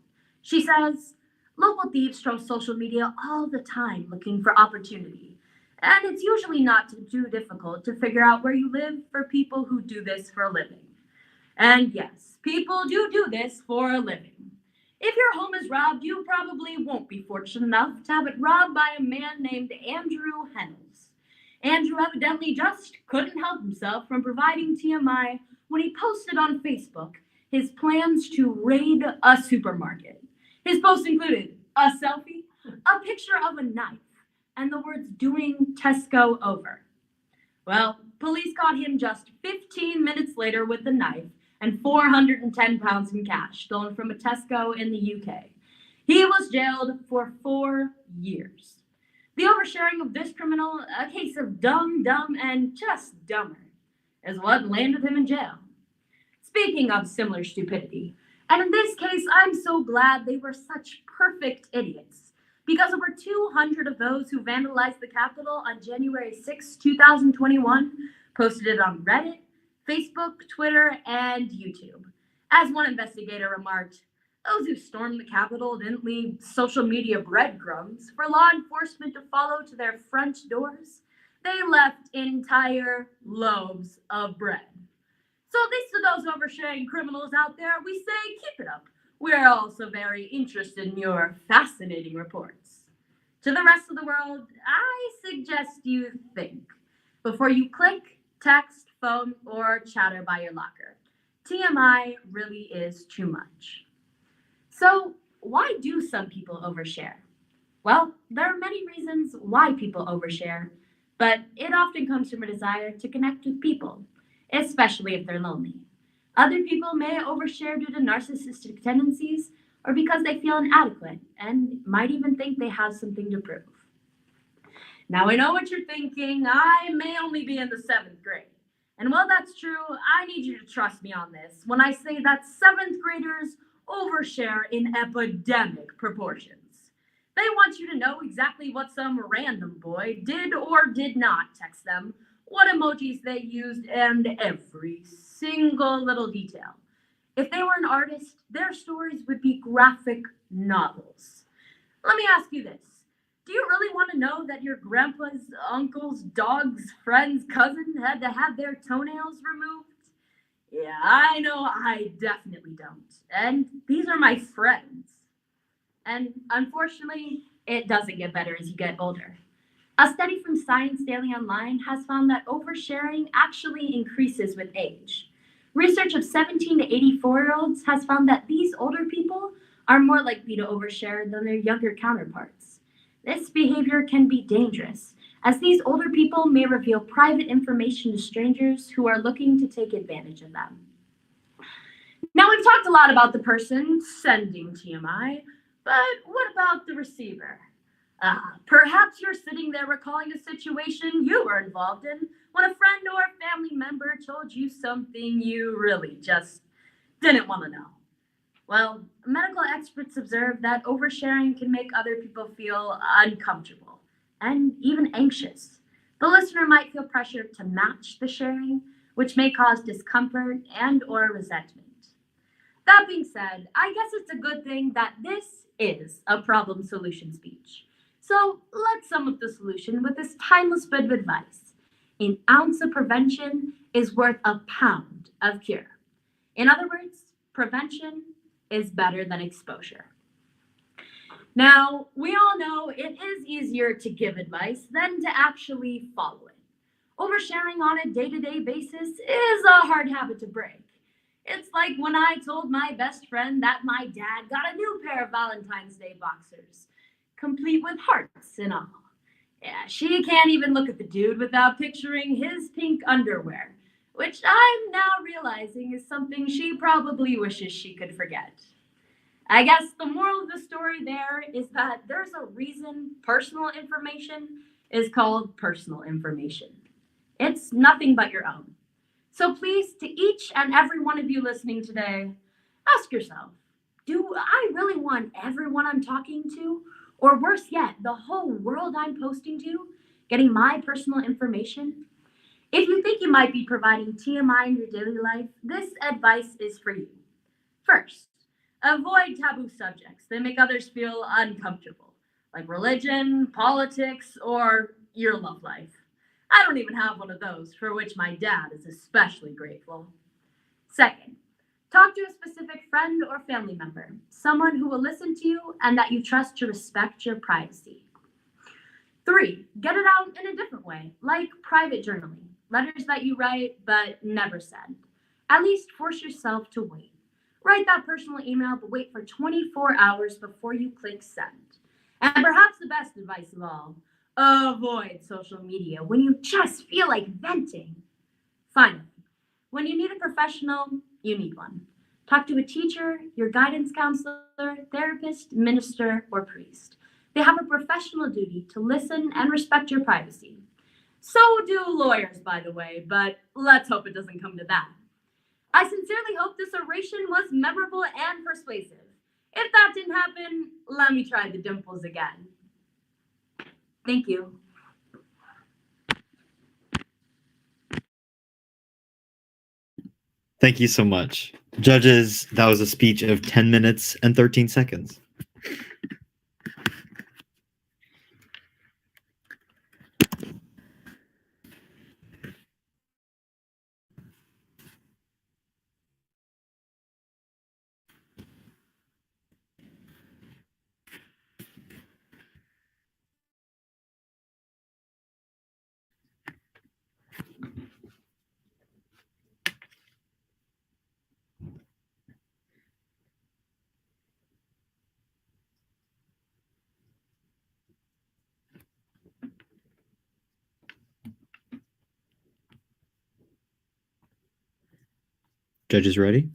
D: She says, local thieves troll social media all the time looking for opportunity. And it's usually not too difficult to figure out where you live for people who do this for a living. And yes, people do this for a living. If your home is robbed, you probably won't be fortunate enough to have it robbed by a man named Andrew Hennels. Andrew evidently just couldn't help himself from providing TMI when he posted on Facebook his plans to raid a supermarket. His post included a selfie, a picture of a knife, and the words doing Tesco over. Well, police caught him just 15 minutes later with the knife and 410 pounds in cash stolen from a Tesco in the UK. He was jailed for 4 years. The oversharing of this criminal, a case of dumb, and just dumber, is what landed him in jail. Speaking of similar stupidity, and in this case, I'm so glad they were such perfect idiots, because over 200 of those who vandalized the Capitol on January 6, 2021, posted it on Reddit, Facebook, Twitter, and YouTube. As one investigator remarked, those who stormed the Capitol didn't leave social media breadcrumbs for law enforcement to follow to their front doors. They left entire loaves of bread. So at least to those oversharing criminals out there, we say keep it up. We're also very interested in your fascinating reports. To the rest of the world, I suggest you think before you click, text, phone, or chatter by your locker. TMI really is too much. So why do some people overshare? Well, there are many reasons why people overshare, but it often comes from a desire to connect with people, especially if they're lonely. Other people may overshare due to narcissistic tendencies or because they feel inadequate and might even think they have something to prove. Now, I know what you're thinking. I may only be in the 7th grade. And while that's true, I need you to trust me on this when I say that 7th graders overshare in epidemic proportions.
G: They want you to know exactly what some random boy did or did not text them, what emojis they used, and every single little detail. If they were an artist, their stories would be graphic novels. Let me ask you this. Do you really want to know that your grandpa's uncle's dog's friend's cousin had to have their toenails removed? Yeah, I know I definitely don't. And these are my friends. And unfortunately, it doesn't get better as you get older. A study from Science Daily Online has found that oversharing actually increases with age. Research of 17 to 84-year-olds has found that these older people are more likely to overshare than their younger counterparts. This behavior can be dangerous, as these older people may reveal private information to strangers who are looking to take advantage of them. Now, we've talked a lot about the person sending TMI, but what about the receiver? Perhaps you're sitting there recalling a situation you were involved in when a friend or family member told you something you really just didn't want to know. Well, medical experts observe that oversharing can make other people feel uncomfortable and even anxious. The listener might feel pressured to match the sharing, which may cause discomfort and/or resentment. That being said, I guess it's a good thing that this is a problem solution speech. So let's sum up the solution with this timeless bit of advice. An ounce of prevention is worth a pound of cure. In other words, prevention is better than exposure. Now, we all know it is easier to give advice than to actually follow it. Oversharing on a day-to-day basis is a hard habit to break. It's like when I told my best friend that my dad got a new pair of Valentine's Day boxers, complete with hearts and all. Yeah, she can't even look at the dude without picturing his pink underwear, which I'm now realizing is something she probably wishes she could forget. I guess the moral of the story there is that there's a reason personal information is called personal information. It's nothing but your own. So please, to each and every one of you listening today, ask yourself, do I really want everyone I'm talking to, or worse yet, the whole world I'm posting to, getting my personal information? If you think you might be providing TMI in your daily life, this advice is for you. First, avoid taboo subjects that make others feel uncomfortable, like religion, politics, or your love life. I don't even have one of those, for which my dad is especially grateful. Second, talk to a specific friend or family member, someone who will listen to you and that you trust to respect your privacy. 3, get it out in a different way, like private journaling, letters that you write but never send. At least force yourself to wait. Write that personal email, but wait for 24 hours before you click send. And perhaps the best advice of all, avoid social media when you just feel like venting. Finally, when you need a professional, you need one. Talk to a teacher, your guidance counselor, therapist, minister, or priest. They have a professional duty to listen and respect your privacy. So do lawyers, by the way, but let's hope it doesn't come to that. I sincerely hope this oration was memorable and persuasive. If that didn't happen, let me try the dimples again. Thank you.
B: Thank you so much. Judges, that was a speech of 10 minutes and 13 seconds. Judges ready?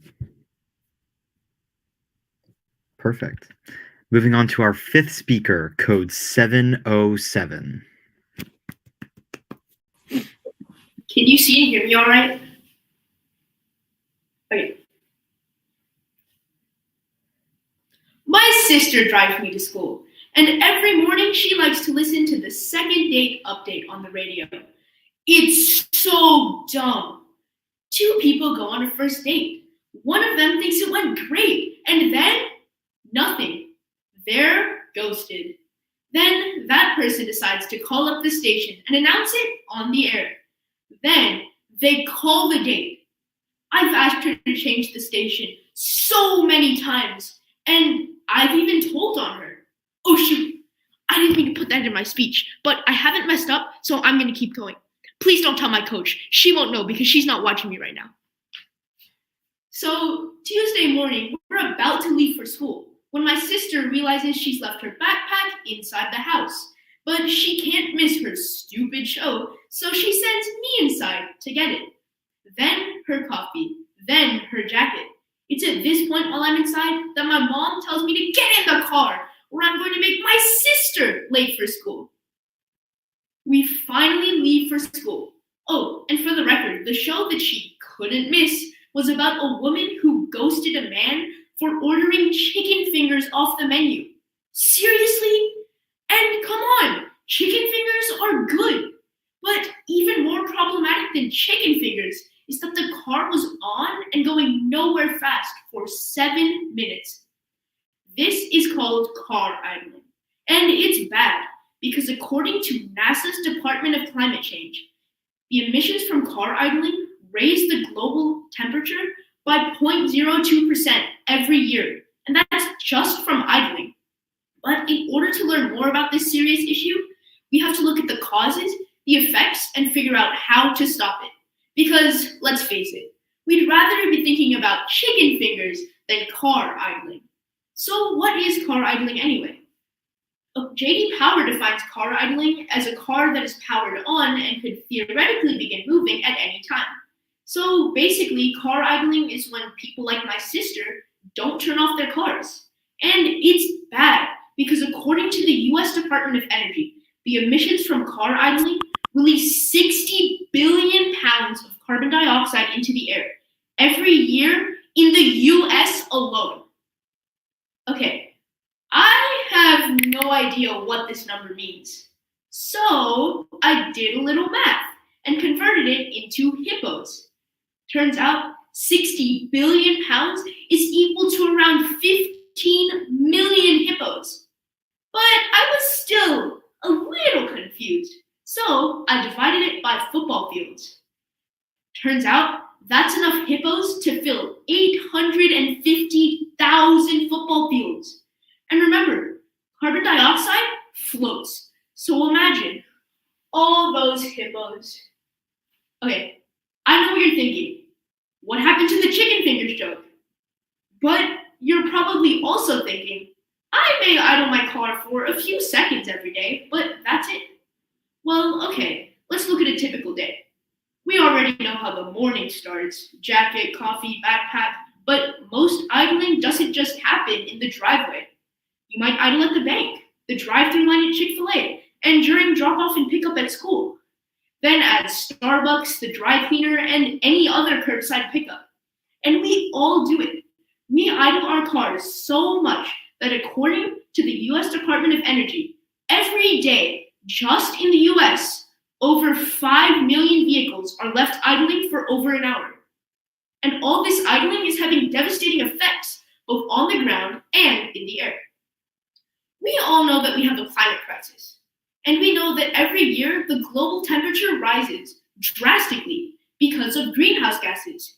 B: Perfect. Moving on to our 5th speaker, code 707.
H: Can you see and hear me all right? Okay. My sister drives me to school, And every morning she likes to listen to the second date update on the radio. It's so dumb. Two people go on a first date. One of them thinks it went great, and then nothing. They're ghosted. Then that person decides to call up the station and announce it on the air. Then they call the date. I've asked her to change the station so many times, and I've even told on her. Oh shoot, I didn't mean to put that in my speech, but I haven't messed up, so I'm going to keep going. Please don't tell my coach. She won't know because she's not watching me right now. So Tuesday morning, we're about to leave for school when my sister realizes she's left her backpack inside the house. But she can't miss her stupid show, so she sends me inside to get it. Then her coffee, then her jacket. It's at this point while I'm inside that my mom tells me to get in the car, or I'm going to make my sister late for school. We finally leave for school. Oh, and for the record, the show that she couldn't miss was about a woman who ghosted a man for ordering chicken fingers off the menu. Seriously? And come on, chicken fingers are good. But even more problematic than chicken fingers is that the car was on and going nowhere fast for 7 minutes. This is called car idling. And it's bad because according to NASA's Department of Climate Change, the emissions from car idling raise the global temperature by 0.02% every year. And that's just from idling. But in order to learn more about this serious issue, we have to look at the causes, the effects, and figure out how to stop it. Because, let's face it, we'd rather be thinking about chicken fingers than car idling. So what is car idling anyway? J.D. Power defines car idling as a car that is powered on and could theoretically begin moving at any time. So basically, car idling is when people like my sister don't turn off their cars. And it's bad because according to the US Department of Energy, the emissions from car idling release 60 billion pounds of carbon dioxide into the air every year in the US alone. Okay, I have no idea what this number means. So I did a little math and converted it into hippos. Turns out 60 billion pounds is equal to around 15 million hippos. But I was still a little confused, so I divided it by football fields. Turns out that's enough hippos to fill 850,000 football fields. And remember, carbon dioxide floats. So imagine all those hippos. Okay, I know what you're thinking. What happened to the chicken fingers joke? But you're probably also thinking, I may idle my car for a few seconds every day, but that's it. Well, okay, let's look at a typical day. We already know how the morning starts, jacket, coffee, backpack, but most idling doesn't just happen in the driveway. You might idle at the bank, the drive-thru line at Chick-fil-A, and during drop-off and pickup at school. Then at Starbucks, the dry cleaner, and any other curbside pickup. And we all do it. We idle our cars so much that according to the US Department of Energy, every day, just in the US, over 5 million vehicles are left idling for over an hour. And all this idling is having devastating effects, both on the ground and in the air. We all know that we have a climate crisis. And we know that every year the global temperature rises drastically because of greenhouse gases.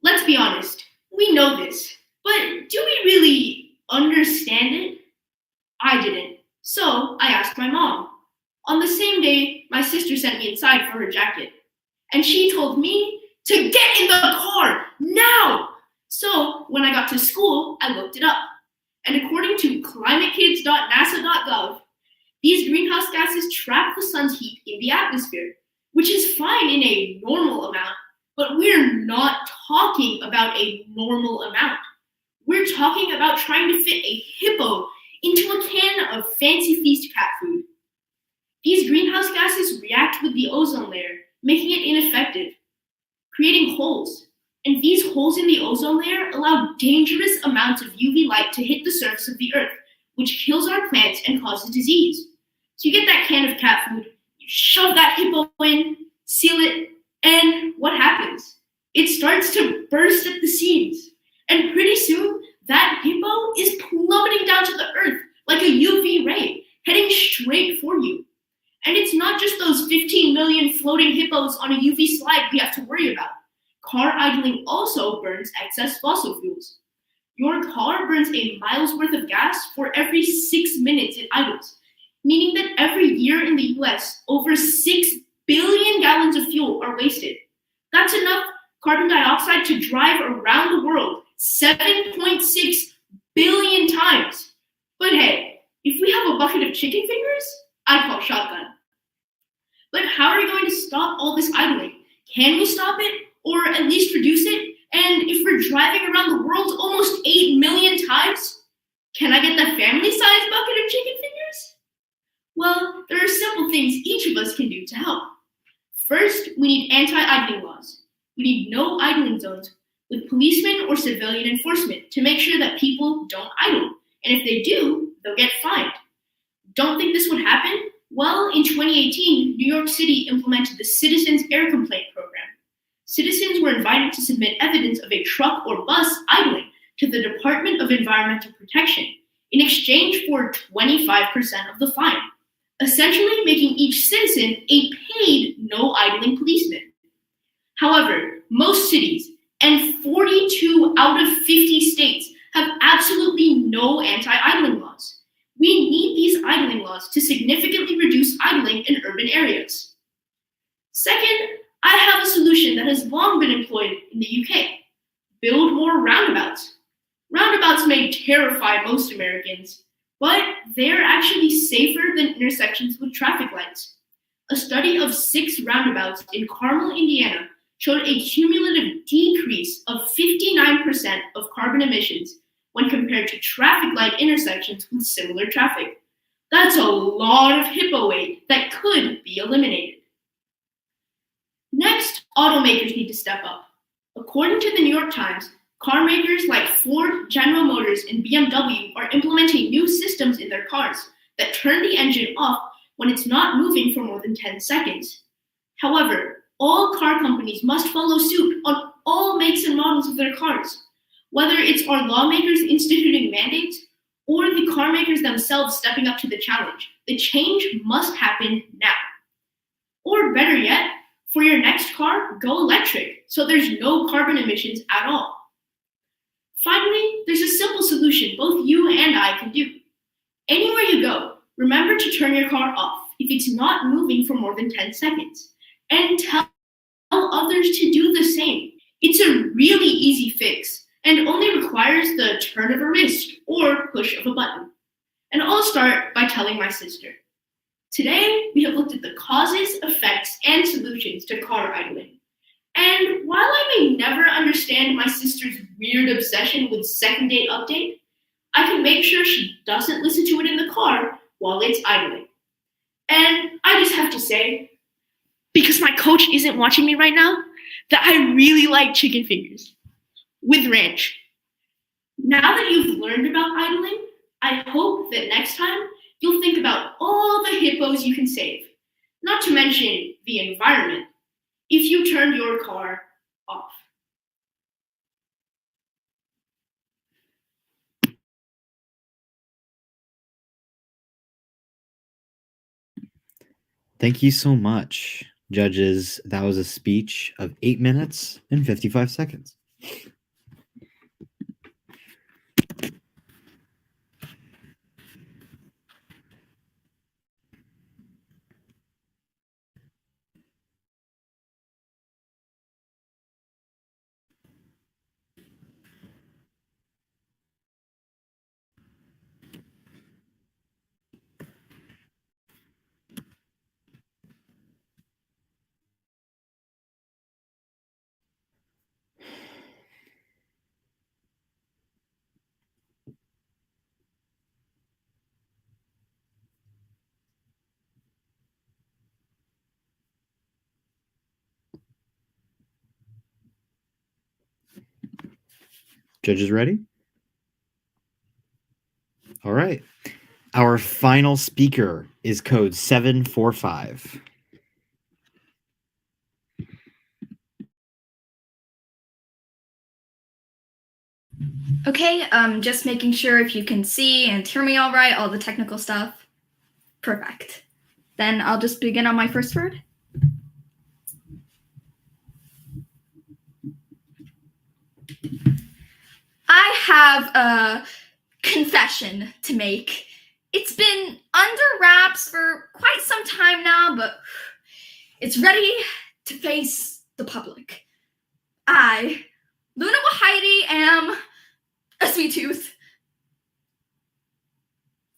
H: Let's be honest, we know this, but do we really understand it? I didn't, so I asked my mom. On the same day, my sister sent me inside for her jacket, and she told me to get in the car now! So when I got to school, I looked it up. And according to climatekids.nasa.gov, these greenhouse gases trap the sun's heat in the atmosphere, which is fine in a normal amount, but we're not talking about a normal amount. We're talking about trying to fit a hippo into a can of Fancy Feast cat food. These greenhouse gases react with the ozone layer, making it ineffective, creating holes. And these holes in the ozone layer allow dangerous amounts of UV light to hit the surface of the Earth, which kills our plants and causes disease. So you get that can of cat food, you shove that hippo in, seal it, and what happens? It starts to burst at the seams. And pretty soon, that hippo is plummeting down to the earth like a UV ray, heading straight for you. And it's not just those 15 million floating hippos on a UV slide we have to worry about. Car idling also burns excess fossil fuels. Your car burns a mile's worth of gas for every 6 minutes it idles, meaning that every year in the US, over 6 billion gallons of fuel are wasted. That's enough carbon dioxide to drive around the world 7.6 billion times. But hey, if we have a bucket of chicken fingers, I call shotgun. But how are we going to stop all this idling? Can we stop it, or at least reduce it? And if we're driving around the world almost 8 million times, can I get the family-sized bucket of chicken fingers? Well, there are simple things each of us can do to help. First, we need anti-idling laws. We need no idling zones with policemen or civilian enforcement to make sure that people don't idle. And if they do, they'll get fined. Don't think this would happen? Well, in 2018, New York City implemented the Citizens Air Complaint Program. Citizens were invited to submit evidence of a truck or bus idling to the Department of Environmental Protection in exchange for 25% of the fine, essentially making each citizen a paid no idling policeman. However, most cities and 42 out of 50 states have absolutely no anti-idling laws. We need these idling laws to significantly reduce idling in urban areas. Second, I have a solution that has long been employed in the UK. Build more roundabouts. Roundabouts may terrify most Americans, but they're actually safer than intersections with traffic lights. A study of 6 roundabouts in Carmel, Indiana, showed a cumulative decrease of 59% of carbon emissions when compared to traffic light intersections with similar traffic. That's a lot of hippo weight that could be eliminated. Next, automakers need to step up. According to the New York Times, car makers like Ford, General Motors, and BMW are implementing new systems in their cars that turn the engine off when it's not moving for more than 10 seconds. However, all car companies must follow suit on all makes and models of their cars. Whether it's our lawmakers instituting mandates or the car makers themselves stepping up to the challenge, the change must happen now. Or better yet, for your next car, go electric, so there's no carbon emissions at all. Finally, there's a simple solution both you and I can do. Anywhere you go, remember to turn your car off if it's not moving for more than 10 seconds. And tell others to do the same. It's a really easy fix and only requires the turn of a wrist or push of a button. And I'll start by telling my sister. Today, we have looked at the causes, effects, and solutions to car idling. And while I may never understand my sister's weird obsession with second date update, I can make sure she doesn't listen to it in the car while it's idling. And I just have to say, because my coach isn't watching me right now, that I really like chicken fingers with ranch. Now that you've learned about idling, I hope that next time you'll think about all the hippos you can save, not to mention the environment, if you turned your car off.
B: Thank you so much, judges. That was a speech of 8 minutes and 55 seconds. Judges ready? All right. Our final speaker is code 745.
I: Okay, just making sure if you can see and hear me all right, all the technical stuff. Perfect. Then I'll just begin on my first word. I have a confession to make. It's been under wraps for quite some time now, but it's ready to face the public. I, Luna Wahidi, am a sweet tooth.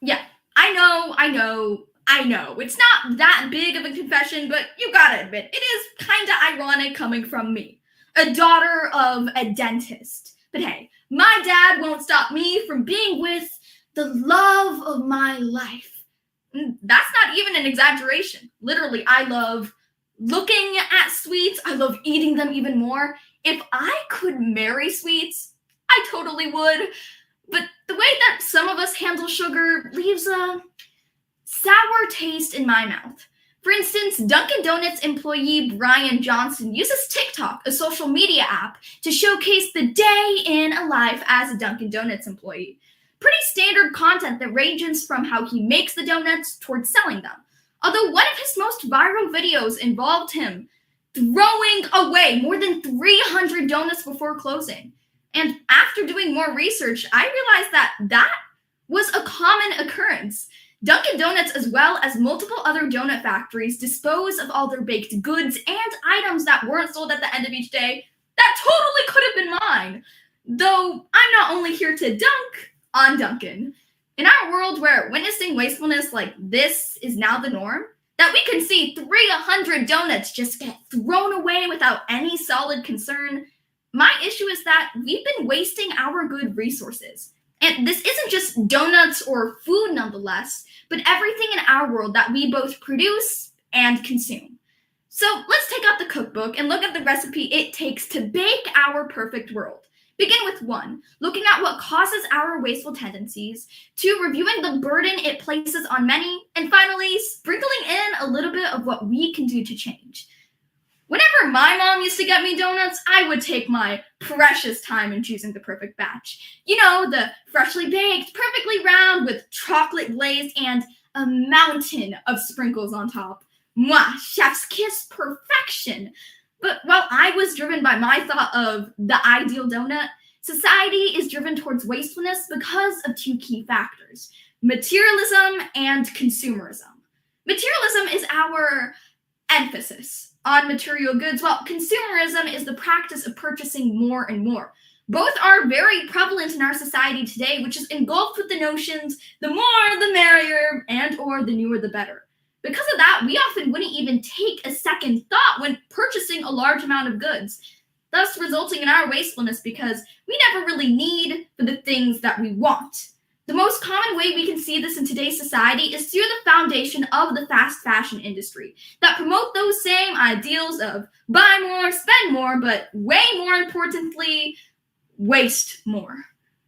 I: Yeah, I know. It's not that big of a confession, but you gotta admit, it is kinda ironic coming from me, a daughter of a dentist. But hey, my dad won't stop me from being with the love of my life. That's not even an exaggeration. Literally, I love looking at sweets. I love eating them even more. If I could marry sweets, I totally would. But the way that some of us handle sugar leaves a sour taste in my mouth. For instance, Dunkin' Donuts employee Brian Johnson uses TikTok, a social media app, to showcase the day in a life as a Dunkin' Donuts employee. Pretty standard content that ranges from how he makes the donuts towards selling them. Although one of his most viral videos involved him throwing away more than 300 donuts before closing. And after doing more research, I realized that was a common occurrence. Dunkin' Donuts, as well as multiple other donut factories, dispose of all their baked goods and items that weren't sold at the end of each day. That totally could have been mine. Though I'm not only here to dunk on Dunkin'. In our world where witnessing wastefulness like this is now the norm, that we can see 300 donuts just get thrown away without any solid concern, my issue is that we've been wasting our good resources. And this isn't just donuts or food nonetheless, but everything in our world that we both produce and consume. So let's take out the cookbook and look at the recipe it takes to bake our perfect world. Begin with 1, looking at what causes our wasteful tendencies, 2, reviewing the burden it places on many, and finally, sprinkling in a little bit of what we can do to change. Whenever my mom used to get me donuts, I would take my precious time in choosing the perfect batch. You know, the freshly baked, perfectly round with chocolate glaze and a mountain of sprinkles on top. Mwah, chef's kiss perfection. But while I was driven by my thought of the ideal donut, society is driven towards wastefulness because of 2 key factors: materialism and consumerism. Materialism is our emphasis on material goods, while consumerism is the practice of purchasing more and more. Both are very prevalent in our society today, which is engulfed with the notions, the more the merrier, and or the newer the better. Because of that, we often wouldn't even take a second thought when purchasing a large amount of goods, thus resulting in our wastefulness because we never really need for the things that we want. The most common way we can see this in today's society is through the foundation of the fast fashion industry that promote those same ideals of buy more, spend more, but way more importantly, waste more.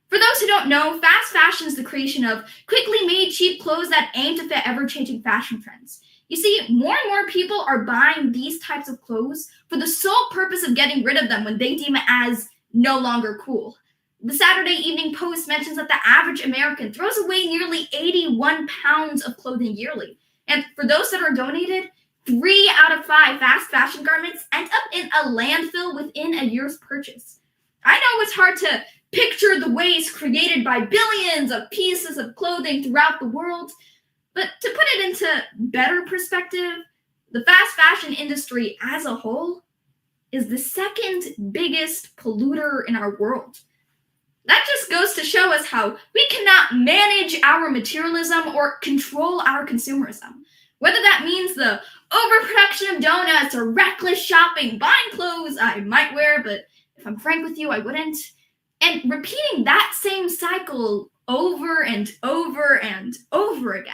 I: For those who don't know, fast fashion is the creation of quickly made cheap clothes that aim to fit ever-changing fashion trends. You see, more and more people are buying these types of clothes for the sole purpose of getting rid of them when they deem it as no longer cool. The Saturday Evening Post mentions that the average American throws away nearly 81 pounds of clothing yearly. And for those that are donated, 3 out of 5 fast fashion garments end up in a landfill within a year's purchase. I know it's hard to picture the waste created by billions of pieces of clothing throughout the world, but to put it into better perspective, the fast fashion industry as a whole is the second biggest polluter in our world. That just goes to show us how we cannot manage our materialism or control our consumerism. Whether that means the overproduction of donuts or reckless shopping, buying clothes I might wear, but if I'm frank with you, I wouldn't. And repeating that same cycle over and over and over again.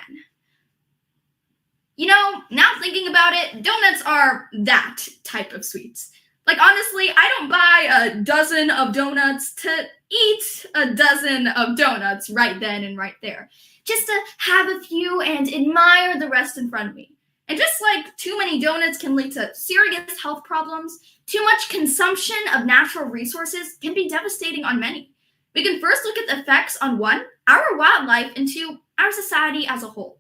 I: You know, now thinking about it, donuts are that type of sweets. Like, honestly, I don't buy a dozen of donuts to eat a dozen of donuts right then and right there, just to have a few and admire the rest in front of me. And just like too many donuts can lead to serious health problems, too much consumption of natural resources can be devastating on many. We can first look at the effects on one, our wildlife, and two, our society as a whole.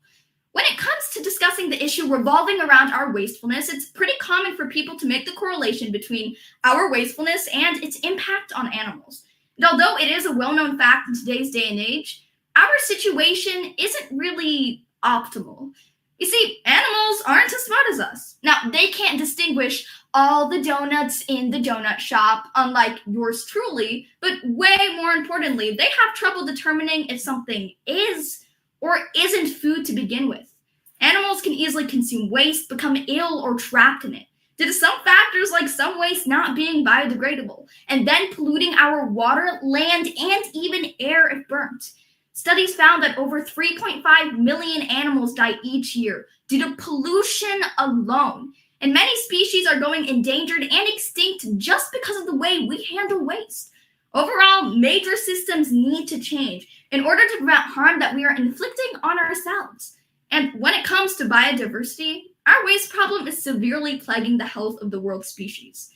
I: When it comes to discussing the issue revolving around our wastefulness, it's pretty common for people to make the correlation between our wastefulness and its impact on animals. And although it is a well-known fact in today's day and age, our situation isn't really optimal. You see, animals aren't as smart as us. Now, they can't distinguish all the donuts in the donut shop, unlike yours truly, but way more importantly, they have trouble determining if something is or isn't food to begin with. Animals can easily consume waste, become ill, or trapped in it, due to some factors like some waste not being biodegradable, and then polluting our water, land, and even air if burnt. Studies found that over 3.5 million animals die each year due to pollution alone, and many species are going endangered and extinct just because of the way we handle waste. Overall, major systems need to change in order to prevent harm that we are inflicting on ourselves. And when it comes to biodiversity, our waste problem is severely plaguing the health of the world's species.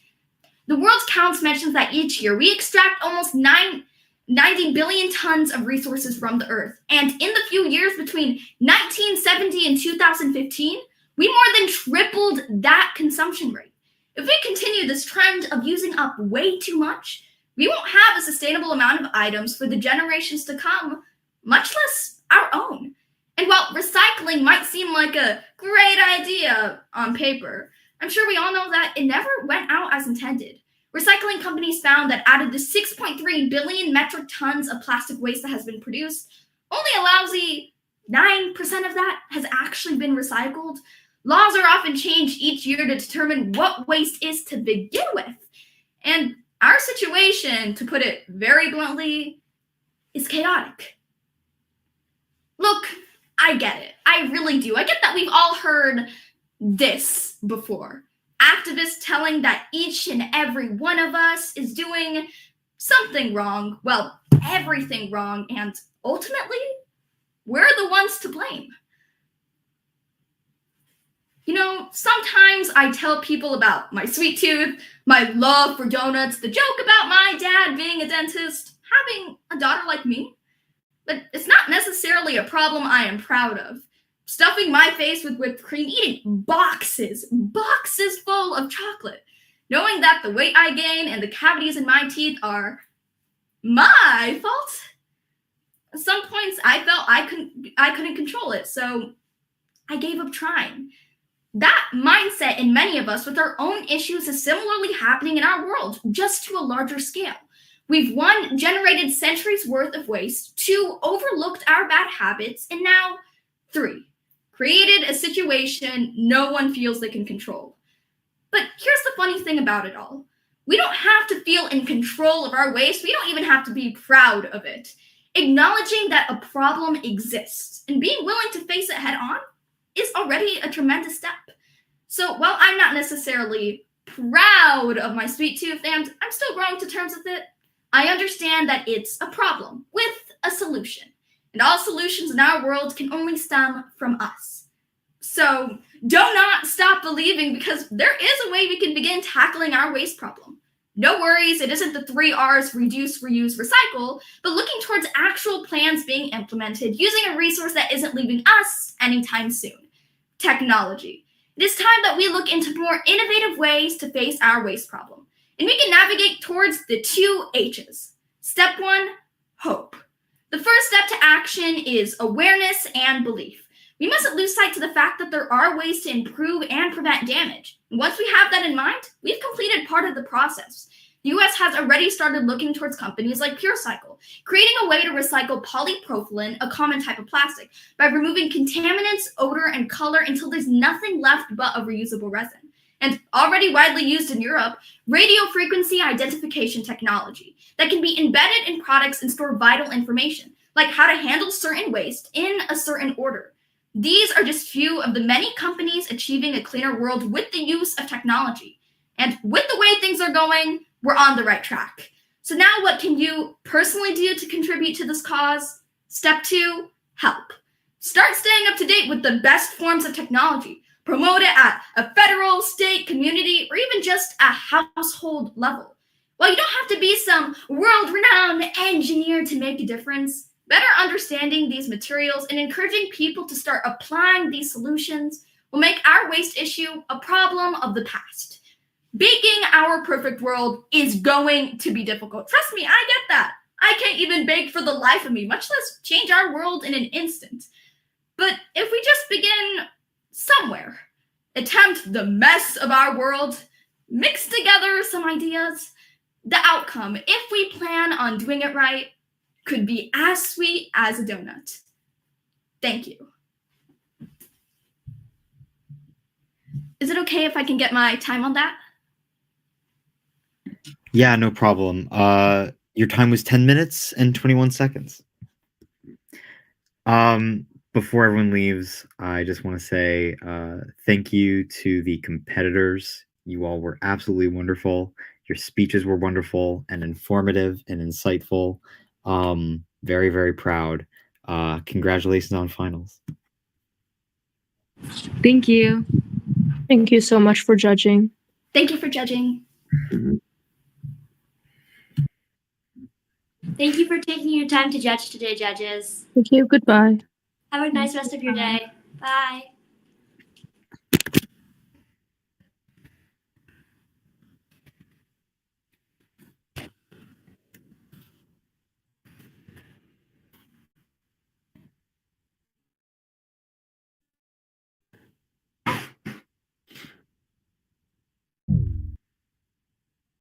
I: The World Counts mentions that each year we extract almost 90 billion tons of resources from the earth. And in the few years between 1970 and 2015, we more than tripled that consumption rate. If we continue this trend of using up way too much, we won't have a sustainable amount of items for the generations to come, much less our own. And while recycling might seem like a great idea on paper, I'm sure we all know that it never went out as intended. Recycling companies found that out of the 6.3 billion metric tons of plastic waste that has been produced, only a lousy 9% of that has actually been recycled. Laws are often changed each year to determine what waste is to begin with. And our situation, to put it very bluntly, is chaotic. Look, I get it. I really do. I get that we've all heard this before. Activists telling that each and every one of us is doing something wrong, well, everything wrong, and ultimately, we're the ones to blame. You know, sometimes I tell people about my sweet tooth, my love for donuts, the joke about my dad being a dentist, having a daughter like me, but it's not necessarily a problem I am proud of. Stuffing my face with whipped cream, eating boxes full of chocolate, knowing that the weight I gain and the cavities in my teeth are my fault. At some points, I felt I couldn't control it, so I gave up trying. That mindset in many of us with our own issues is similarly happening in our world, just to a larger scale. We've, 1, generated centuries worth of waste, 2, overlooked our bad habits, and now 3, created a situation no one feels they can control. But here's the funny thing about it all. We don't have to feel in control of our waste. We don't even have to be proud of it. Acknowledging that a problem exists and being willing to face it head on is already a tremendous step. So while I'm not necessarily proud of my sweet tooth and I'm still growing to terms with it, I understand that it's a problem with a solution. And all solutions in our world can only stem from us. So do not stop believing, because there is a way we can begin tackling our waste problem. No worries, it isn't the 3 R's: reduce, reuse, recycle, but looking towards actual plans being implemented using a resource that isn't leaving us anytime soon: technology. It is time that we look into more innovative ways to face our waste problem. And we can navigate towards the 2 H's. Step 1, hope. The first step to action is awareness and belief. We mustn't lose sight to the fact that there are ways to improve and prevent damage. And once we have that in mind, we've completed part of the process. The US has already started looking towards companies like PureCycle, creating a way to recycle polypropylene, a common type of plastic, by removing contaminants, odor, and color until there's nothing left but a reusable resin. And already widely used in Europe, radio frequency identification technology that can be embedded in products and store vital information, like how to handle certain waste in a certain order. These are just few of the many companies achieving a cleaner world with the use of technology. And with the way things are going, we're on the right track. So now what can you personally do to contribute to this cause? Step 2, help. Start staying up to date with the best forms of technology. Promote it at a federal, state, community, or even just a household level. While you don't have to be some world-renowned engineer to make a difference, better understanding these materials and encouraging people to start applying these solutions will make our waste issue a problem of the past. Baking our perfect world is going to be difficult. Trust me, I get that. I can't even bake for the life of me, much less change our world in an instant. But if we just begin somewhere, attempt the mess of our world, mix together some ideas, the outcome, if we plan on doing it right, could be as sweet as a donut. Thank you. Is it okay if I can get my time on that?
B: Yeah, no problem. Your time was 10 minutes and 21 seconds. Before everyone leaves, I just want to say thank you to the competitors. You all were absolutely wonderful. Your speeches were wonderful and informative and insightful. Very, very proud. Congratulations on finals.
E: Thank you.
J: Thank you so much for judging.
I: Thank you for judging.
F: Thank you for taking your time to judge today, judges.
J: Thank you. Goodbye.
F: Have a nice rest of your day. Bye.